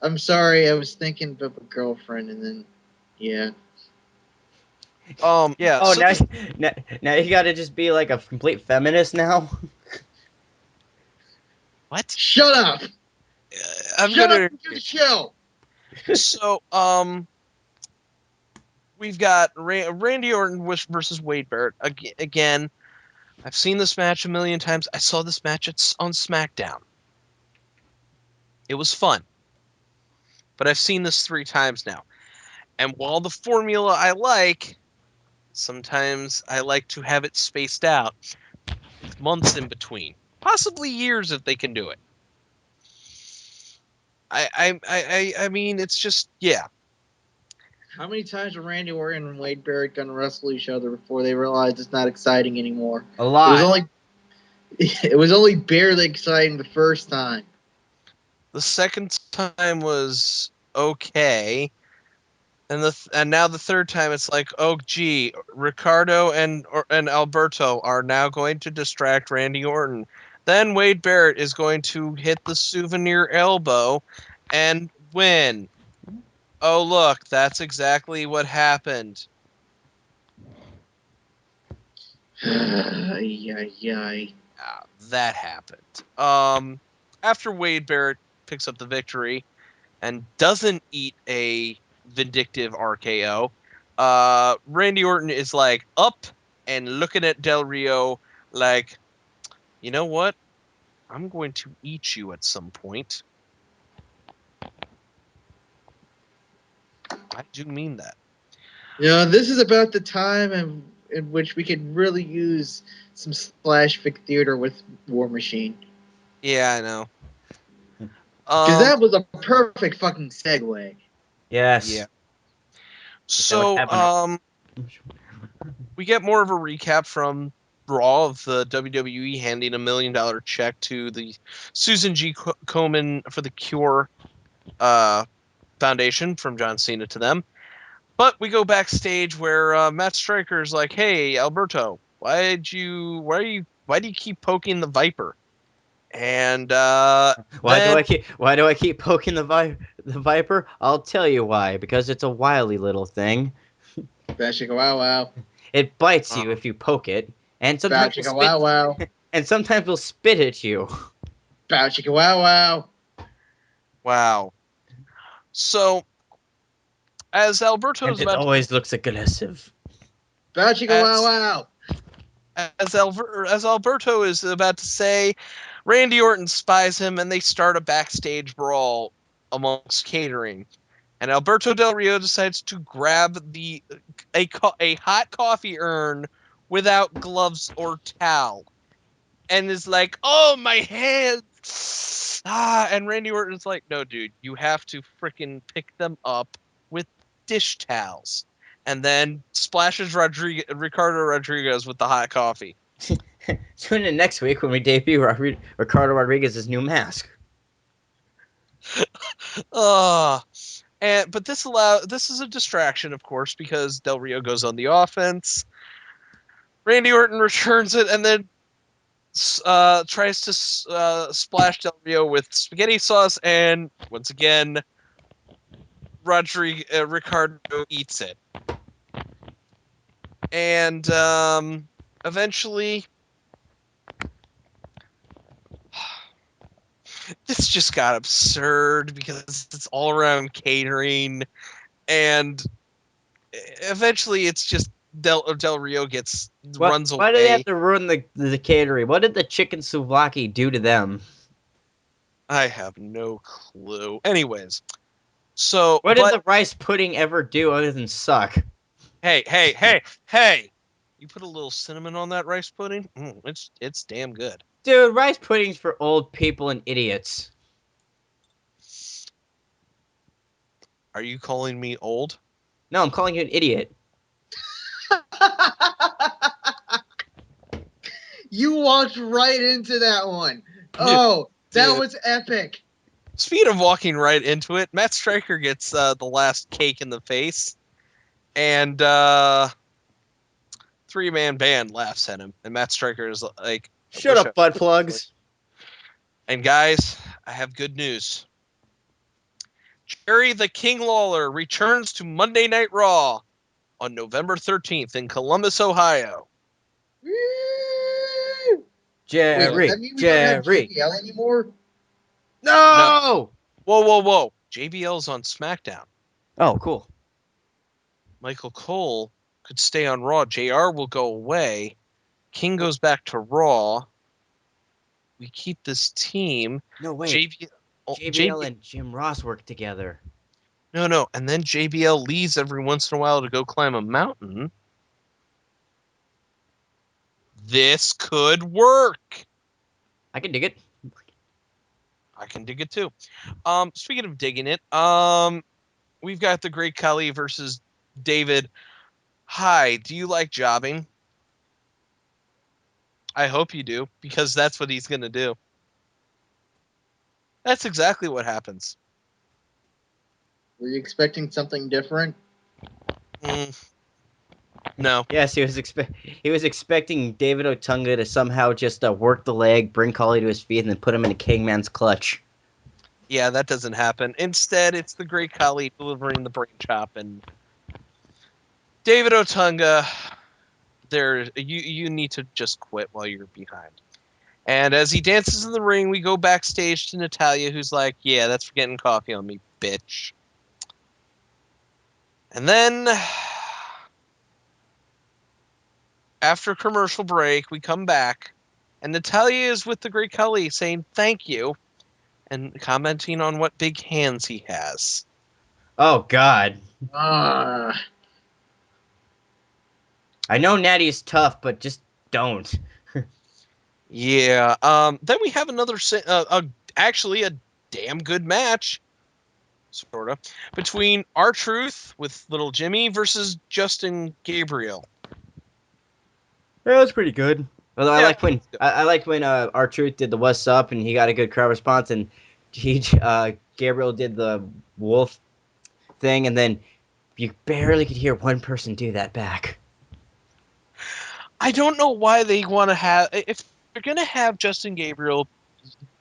[SPEAKER 1] I'm sorry, I was thinking of a girlfriend and then, yeah.
[SPEAKER 3] Yeah.
[SPEAKER 2] Oh,
[SPEAKER 3] so
[SPEAKER 2] now you gotta just be like a complete feminist now?
[SPEAKER 3] What?
[SPEAKER 1] Shut up!
[SPEAKER 3] I'm
[SPEAKER 1] Shut
[SPEAKER 3] gonna
[SPEAKER 1] up and do the show!
[SPEAKER 3] So, we've got Randy Orton versus Wade Barrett. Again, I've seen this match a million times. I saw this match on SmackDown. It was fun. But I've seen this 3 times now. And while the formula I like, sometimes I like to have it spaced out with months in between. Possibly years if they can do it. I mean, it's just, yeah.
[SPEAKER 1] How many times are Randy Orton and Wade Barrett gonna wrestle each other before they realize it's not exciting anymore?
[SPEAKER 2] A lot.
[SPEAKER 1] It was only barely exciting the first time.
[SPEAKER 3] The second time was okay, and now the third time it's like, oh gee, Ricardo and Alberto are now going to distract Randy Orton. Then Wade Barrett is going to hit the souvenir elbow, and win. Oh, look, that's exactly what happened.
[SPEAKER 1] Ay.
[SPEAKER 3] That happened. After Wade Barrett picks up the victory and doesn't eat a vindictive RKO, Randy Orton is like up and looking at Del Rio like, you know what? I'm going to eat you at some point. I do mean that.
[SPEAKER 1] This is about the time in which we could really use some slashfic theater with War Machine.
[SPEAKER 3] Yeah, I know.
[SPEAKER 1] Because that was a perfect fucking segue.
[SPEAKER 2] Yes.
[SPEAKER 3] Yeah.
[SPEAKER 2] Is that what
[SPEAKER 3] So,
[SPEAKER 2] happened?
[SPEAKER 3] we get more of a recap from Raw of the WWE handing $1 million check to the Susan G. Komen for the Cure Foundation from John Cena to them. But we go backstage where Matt Striker's like, "Hey, Alberto, why do you keep poking the Viper?" And
[SPEAKER 2] why do I keep poking the Viper? I'll tell you why. Because it's a wily little thing.
[SPEAKER 1] Bashika wow wow.
[SPEAKER 2] It bites you if you poke it, and sometimes
[SPEAKER 1] Bashika wow wow.
[SPEAKER 2] and sometimes will spit at you.
[SPEAKER 1] Bashika wow wow.
[SPEAKER 3] Wow. So, as Alberto's
[SPEAKER 2] And it always looks aggressive.
[SPEAKER 1] Bashika wow wow.
[SPEAKER 3] As Alberto is about to say, Randy Orton spies him, and they start a backstage brawl amongst catering. And Alberto Del Rio decides to grab a hot coffee urn without gloves or towel, and is like, "Oh, my hands!" And Randy Orton's like, "No, dude, you have to freaking pick them up with dish towels." And then splashes Ricardo Rodriguez with the hot coffee.
[SPEAKER 2] Tune in next week when we debut Ricardo Rodriguez's new mask.
[SPEAKER 3] But this is a distraction, of course, because Del Rio goes on the offense. Randy Orton returns it and then tries to splash Del Rio with spaghetti sauce, and once again, Ricardo eats it. And eventually, this just got absurd because it's all around catering, and eventually it's just Del Rio runs away.
[SPEAKER 2] Why do they have to ruin the catering? What did the chicken souvlaki do to them?
[SPEAKER 3] I have no clue. Anyways, so
[SPEAKER 2] what did the rice pudding ever do other than suck?
[SPEAKER 3] Hey! You put a little cinnamon on that rice pudding? It's damn good.
[SPEAKER 2] Dude, rice pudding's for old people and idiots.
[SPEAKER 3] Are you calling me old?
[SPEAKER 2] No, I'm calling you an idiot.
[SPEAKER 1] You walked right into that one. Oh, that was epic.
[SPEAKER 3] Speaking of walking right into it, Matt Striker gets the last cake in the face, and three-man band laughs at him, and Matt Striker is like,
[SPEAKER 2] "Shut up, butt plugs."
[SPEAKER 3] And guys, I have good news. Jerry the King Lawler returns to Monday Night Raw on November 13th in Columbus, Ohio.
[SPEAKER 1] Woo!
[SPEAKER 2] Jerry,
[SPEAKER 1] Wait, does that mean we don't have JBL anymore?
[SPEAKER 2] No!
[SPEAKER 3] Whoa. JBL's on SmackDown.
[SPEAKER 2] Oh, cool.
[SPEAKER 3] Michael Cole could stay on Raw. JR will go away. King goes back to Raw. We keep this team.
[SPEAKER 2] No, wait. JBL and Jim Ross work together.
[SPEAKER 3] No. And then JBL leaves every once in a while to go climb a mountain. This could work.
[SPEAKER 2] I can dig it.
[SPEAKER 3] I can dig it too. Speaking of digging it, we've got the Great Khali versus David. Hi, do you like jobbing? I hope you do, because that's what he's gonna do. That's exactly what happens.
[SPEAKER 1] Were you expecting something different?
[SPEAKER 3] No.
[SPEAKER 2] Yes, he was expecting David Otunga to somehow just work the leg, bring Khali to his feet, and then put him in a Kingman's clutch.
[SPEAKER 3] Yeah, that doesn't happen. Instead, it's the Great Khali delivering the brain chop, and David Otunga, you need to just quit while you're behind. And as he dances in the ring, we go backstage to Natalya, who's like, "Yeah, that's for getting coffee on me, bitch." And then, after commercial break, we come back, and Natalya is with the Great Khali saying thank you and commenting on what big hands he has.
[SPEAKER 2] Oh God.
[SPEAKER 1] Ah.
[SPEAKER 2] I know Natty is tough, but just don't.
[SPEAKER 3] Yeah. Then we have actually a damn good match, sort of, between R-Truth with Little Jimmy versus Justin Gabriel.
[SPEAKER 2] That was pretty good. Although
[SPEAKER 3] Yeah,
[SPEAKER 2] I liked when R-Truth did the "What's Up" and he got a good crowd response, and Gabriel did the wolf thing, and then you barely could hear one person do that back.
[SPEAKER 3] I don't know why they want to have if they're gonna have Justin Gabriel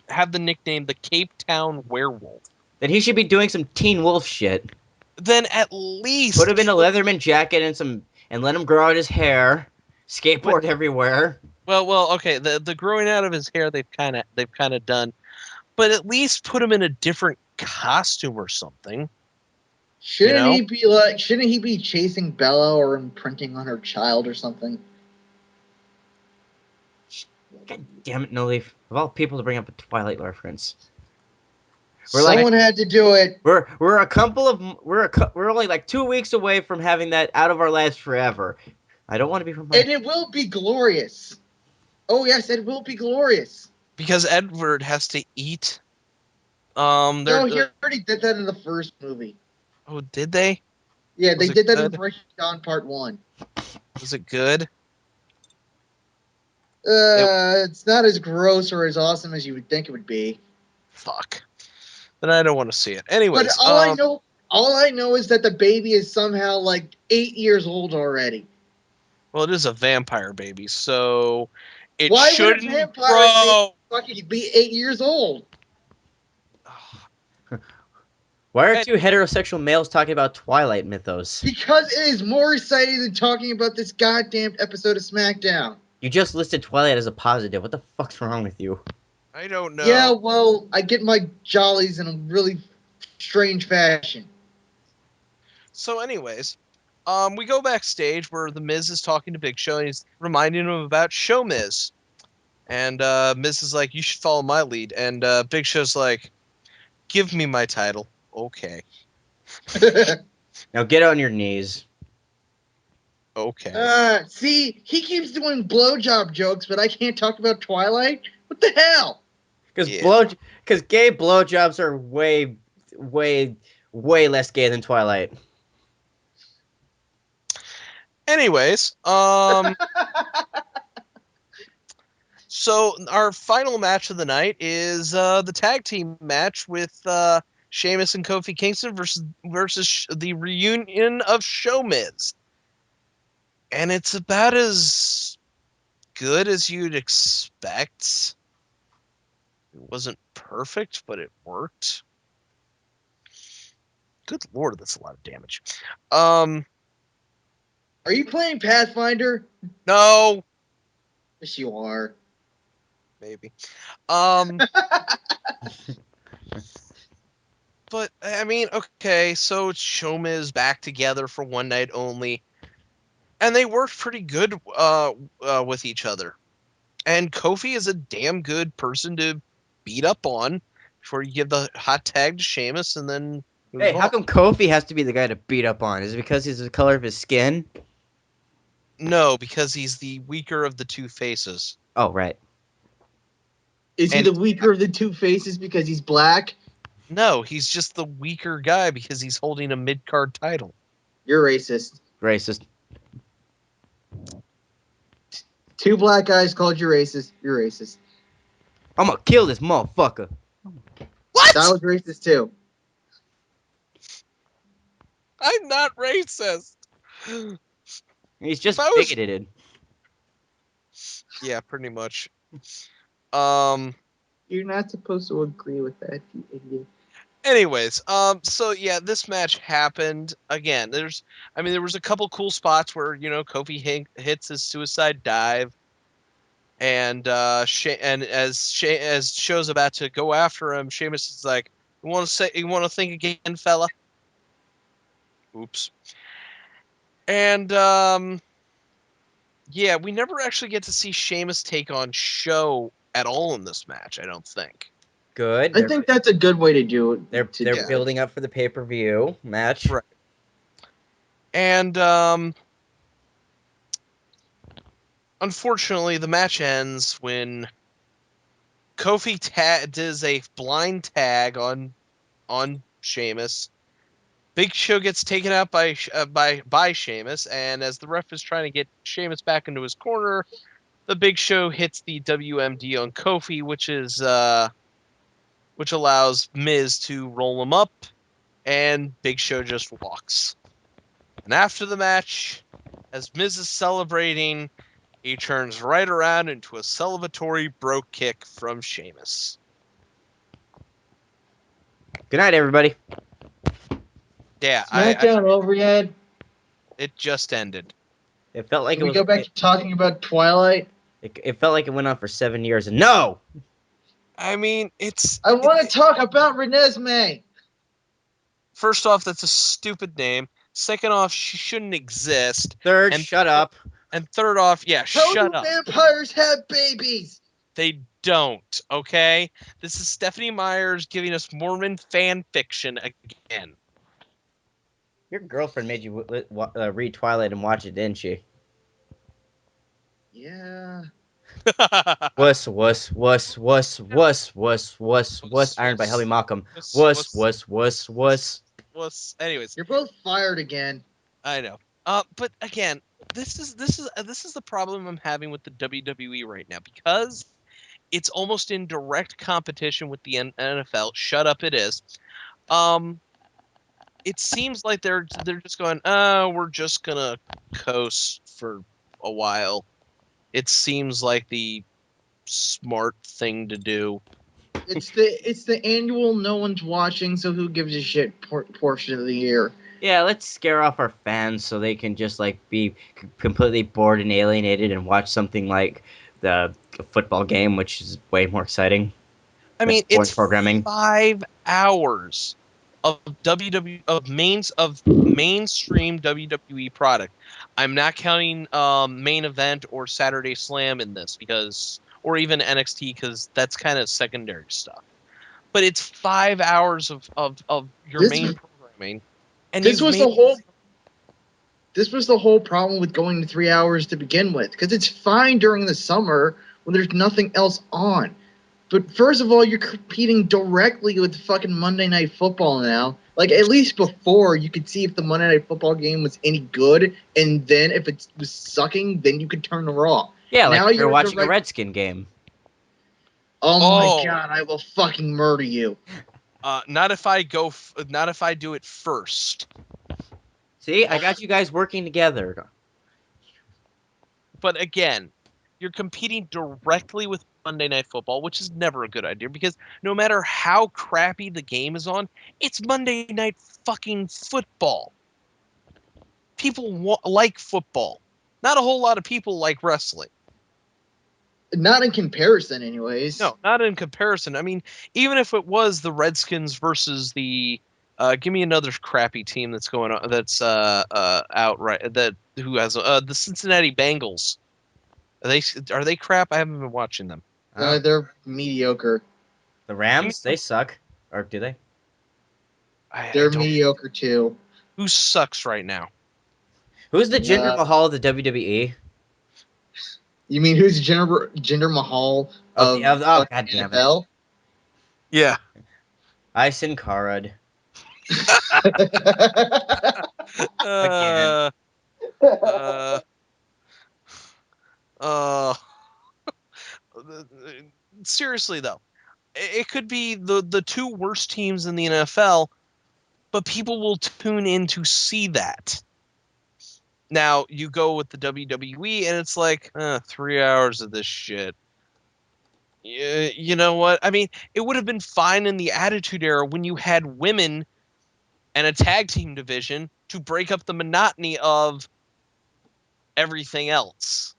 [SPEAKER 3] have the nickname the Cape Town Werewolf.
[SPEAKER 2] Then he should be doing some Teen Wolf shit.
[SPEAKER 3] Then at least
[SPEAKER 2] Put him in a Leatherman jacket and let him grow out his hair, skateboard everywhere.
[SPEAKER 3] well, okay. The growing out of his hair they've kind of done, but at least put him in a different costume or something.
[SPEAKER 1] Shouldn't he be chasing Bella or imprinting on her child or something?
[SPEAKER 2] God damn it, No Leaf. Of all people to bring up a Twilight reference.
[SPEAKER 1] Someone had to do it.
[SPEAKER 2] We're only like 2 weeks away from having that out of our lives forever. I don't want to be reminded.
[SPEAKER 1] And it will be glorious. Oh yes, it will be glorious.
[SPEAKER 3] Because Edward has to eat.
[SPEAKER 1] No, he already did that in the first movie.
[SPEAKER 3] Oh, did they?
[SPEAKER 1] Yeah, they did that in Breaking Dawn Part 1.
[SPEAKER 3] Was it good?
[SPEAKER 1] It's not as gross or as awesome as you would think it would be.
[SPEAKER 3] Fuck. Then I don't want to see it. Anyways,
[SPEAKER 1] but all I know is that the baby is somehow like 8 years old already.
[SPEAKER 3] Well, it is a vampire baby, so it
[SPEAKER 1] Why
[SPEAKER 3] shouldn't
[SPEAKER 1] would a vampire
[SPEAKER 3] grow.
[SPEAKER 1] fucking be 8 years old?
[SPEAKER 2] Why are two heterosexual males talking about Twilight mythos?
[SPEAKER 1] Because it is more exciting than talking about this goddamn episode of SmackDown.
[SPEAKER 2] You just listed Twilight as a positive. What the fuck's wrong with you?
[SPEAKER 3] I don't know.
[SPEAKER 1] Yeah, well, I get my jollies in a really strange fashion.
[SPEAKER 3] So, anyways, we go backstage where the Miz is talking to Big Show and he's reminding him about Show Miz. And Miz is like, "You should follow my lead." And Big Show's like, "Give me my title." Okay.
[SPEAKER 2] Now get on your knees.
[SPEAKER 3] Okay.
[SPEAKER 1] See, he keeps doing blowjob jokes, but I can't talk about Twilight? What the hell?
[SPEAKER 2] Because gay blowjobs are way, way, way less gay than Twilight.
[SPEAKER 3] Anyways, so our final match of the night is the tag team match with Sheamus and Kofi Kingston versus the reunion of Show Miz. And it's about as good as you'd expect. It wasn't perfect, but it worked. Good lord, that's a lot of damage.
[SPEAKER 1] Are you playing Pathfinder?
[SPEAKER 3] No.
[SPEAKER 1] Yes, you are.
[SPEAKER 3] Maybe. But I mean, okay, so Show Miz back together for one night only, and they worked pretty good with each other. And Kofi is a damn good person to beat up on before you give the hot tag to Sheamus and then move
[SPEAKER 2] Hey,
[SPEAKER 3] on.
[SPEAKER 2] how come Kofi has to be the guy to beat up on? Is it because he's the color of his skin?
[SPEAKER 3] No, because he's the weaker of the two faces.
[SPEAKER 2] Oh, right.
[SPEAKER 1] Is he the weaker of the two faces because he's black?
[SPEAKER 3] No, he's just the weaker guy because he's holding a mid-card title.
[SPEAKER 1] You're racist.
[SPEAKER 2] Racist.
[SPEAKER 1] Two black guys called you racist. You're racist.
[SPEAKER 2] I'm gonna kill this motherfucker.
[SPEAKER 3] What?
[SPEAKER 1] That was racist too.
[SPEAKER 3] I'm not racist.
[SPEAKER 2] He's just bigoted.
[SPEAKER 3] Yeah, pretty much.
[SPEAKER 1] You're not supposed to agree with that, you idiot.
[SPEAKER 3] Anyways, so yeah, this match happened again. There was a couple cool spots where Kofi hits his suicide dive, and as Show's about to go after him, Sheamus is like, you want to think again, fella?" Oops. And yeah, we never actually get to see Sheamus take on Show at all in this match. I don't think.
[SPEAKER 2] Good.
[SPEAKER 1] I think that's a good way to do it.
[SPEAKER 2] They're building up for the pay-per-view match.
[SPEAKER 3] Right. And unfortunately, the match ends when Kofi does a blind tag on Sheamus. Big Show gets taken out by Sheamus, and as the ref is trying to get Sheamus back into his corner, the Big Show hits the WMD on Kofi, which allows Miz to roll him up, and Big Show just walks. And after the match, as Miz is celebrating, he turns right around into a celebratory bro kick from Sheamus.
[SPEAKER 2] Good night, everybody.
[SPEAKER 3] Yeah,
[SPEAKER 1] SmackDown over yet?
[SPEAKER 3] it just ended.
[SPEAKER 2] It felt like
[SPEAKER 1] Can we go back to talking about Twilight?
[SPEAKER 2] It felt like it went on for 7 years. And no,
[SPEAKER 3] I mean,
[SPEAKER 1] I want to talk about Renesmee.
[SPEAKER 3] First off, that's a stupid name. Second off, she shouldn't exist.
[SPEAKER 2] third, shut up.
[SPEAKER 3] And third off, yeah,
[SPEAKER 1] How
[SPEAKER 3] shut
[SPEAKER 1] do
[SPEAKER 3] up.
[SPEAKER 1] vampires have babies?
[SPEAKER 3] They don't, okay? This is Stephanie Myers giving us Mormon fan fiction again.
[SPEAKER 2] Your girlfriend made you read Twilight and watch it, didn't she?
[SPEAKER 1] Yeah.
[SPEAKER 2] Wuss. Ironed by Helmy Malcolm. Wuss.
[SPEAKER 3] Anyways,
[SPEAKER 1] You're both fired again.
[SPEAKER 3] I know. But again, this is the problem I'm having with the WWE right now, because it's almost in direct competition with the NFL. Shut up, it is. It seems like they're just going, we're just gonna coast for a while. It seems like the smart thing to do.
[SPEAKER 1] It's the annual no one's watching, so who gives a shit portion of the year.
[SPEAKER 2] Yeah, let's scare off our fans so they can just be completely bored and alienated and watch something like the football game, which is way more exciting.
[SPEAKER 3] I mean, it's
[SPEAKER 2] programming.
[SPEAKER 3] 5 hours of mainstream WWE product. I'm not counting main event or Saturday Slam in this, or even NXT, because that's kind of secondary stuff. But it's 5 hours of your main programming, and
[SPEAKER 1] this was the whole problem with going to 3 hours to begin with, because it's fine during the summer when there's nothing else on. But first of all, you're competing directly with fucking Monday Night Football now. Like, at least before, you could see if the Monday Night Football game was any good, and then if it was sucking, then you could turn to Raw.
[SPEAKER 2] Yeah, now you're watching a Redskin game.
[SPEAKER 1] Oh my god, I will fucking murder you.
[SPEAKER 3] Not if I do it first.
[SPEAKER 2] See, I got you guys working together.
[SPEAKER 3] But again, you're competing directly with Monday Night Football, which is never a good idea, because no matter how crappy the game is on, it's Monday Night fucking Football. People like football. Not a whole lot of people like wrestling.
[SPEAKER 1] Not in comparison, anyways.
[SPEAKER 3] No, not in comparison. I mean, even if it was the Redskins versus the give me another crappy team that's going on, that's outright, that who has the Cincinnati Bengals. Are they crap? I haven't been watching them.
[SPEAKER 1] They're mediocre.
[SPEAKER 2] The Rams, they suck. Or do they?
[SPEAKER 1] They're mediocre too.
[SPEAKER 3] Who sucks right now?
[SPEAKER 2] Who's the Jinder Mahal of the WWE?
[SPEAKER 1] You mean who's Jinder Mahal of
[SPEAKER 2] God damn
[SPEAKER 1] NFL?
[SPEAKER 2] It.
[SPEAKER 3] Yeah.
[SPEAKER 2] Sin Carad.
[SPEAKER 3] Seriously though, it could be the two worst teams in the NFL, but people will tune in to see that. Now you go with the WWE, and it's like 3 hours of this shit. You know what? I mean, it would have been fine in the Attitude Era when you had women and a tag team division to break up the monotony of everything else.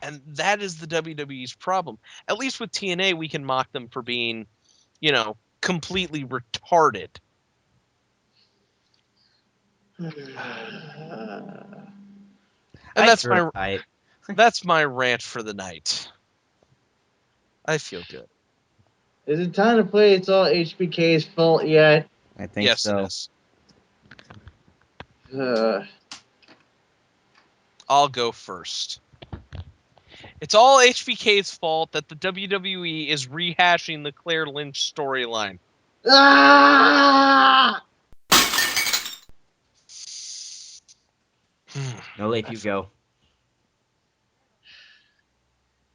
[SPEAKER 3] And that is the WWE's problem. At least with TNA, we can mock them for being, completely retarded. And that's my rant for the night. I feel good.
[SPEAKER 1] Is it time to play It's All HBK's Fault yet?
[SPEAKER 2] I think so.
[SPEAKER 3] Yes, it is. I'll go first. It's all HBK's fault that the WWE is rehashing the Claire Lynch storyline.
[SPEAKER 1] Ah!
[SPEAKER 2] No, Leif, you go.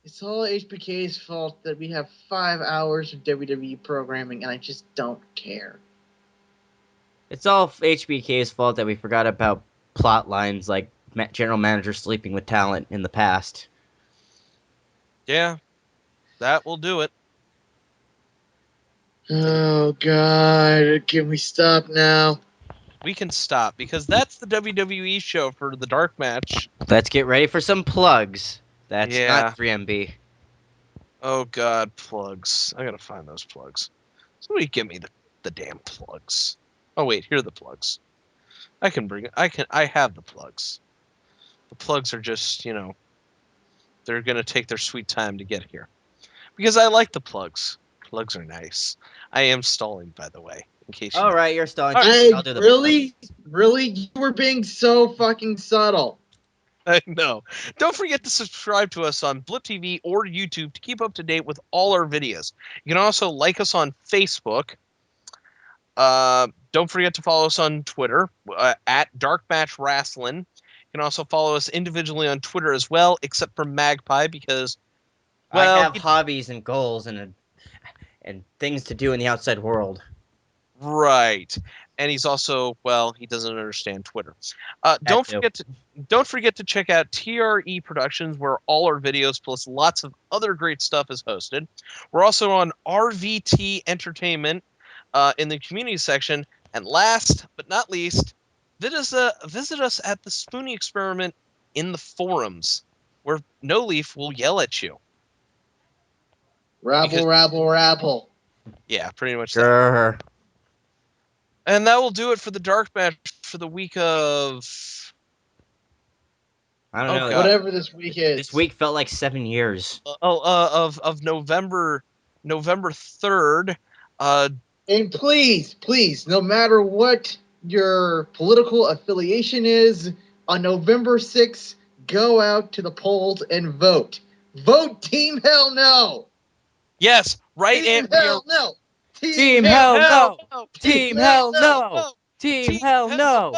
[SPEAKER 1] It's all HBK's fault that we have 5 hours of WWE programming, and I just don't care.
[SPEAKER 2] It's all HBK's fault that we forgot about plot lines like general manager sleeping with talent in the past.
[SPEAKER 3] Yeah, that will do it.
[SPEAKER 1] Oh, God. Can we stop now?
[SPEAKER 3] We can stop, because that's the WWE show for the Dark Match.
[SPEAKER 2] Let's get ready for some plugs. That's not 3MB.
[SPEAKER 3] Oh, God, plugs. I gotta find those plugs. Somebody give me the damn plugs. Oh, wait, here are the plugs. I have the plugs. The plugs are just, they're gonna take their sweet time to get here. Because I like the plugs. Plugs are nice. I am stalling, by the way, in case you...
[SPEAKER 2] All right, you're stalling.
[SPEAKER 1] I'll do the really? You were being so fucking subtle.
[SPEAKER 3] I know. Don't forget to subscribe to us on Blip TV or YouTube to keep up to date with all our videos. You can also like us on Facebook. Don't forget to follow us on Twitter at DarkMatch Wrestling. You can also follow us individually on Twitter as well, except for Magpie, because
[SPEAKER 2] I have hobbies and goals and things to do in the outside world.
[SPEAKER 3] Right. And he's also, he doesn't understand Twitter. Don't forget to check out TRE Productions, where all our videos plus lots of other great stuff is hosted. We're also on RVT Entertainment in the community section. And last but not least, visit us at the Spoonie Experiment in the forums, where No Leaf will yell at you.
[SPEAKER 1] Rabble.
[SPEAKER 3] Yeah, pretty much that. And that will do it for the Dark Match for the week of...
[SPEAKER 2] I don't know.
[SPEAKER 1] Whatever this week is.
[SPEAKER 2] This week felt like 7 years.
[SPEAKER 3] Of November 3rd.
[SPEAKER 1] And please, no matter what your political affiliation is, on November 6th, go out to the polls and vote. Vote Team Hell No!
[SPEAKER 3] Yes, right.
[SPEAKER 1] Team Hell No!
[SPEAKER 2] Team Hell No! Team Hell No! Team Hell No!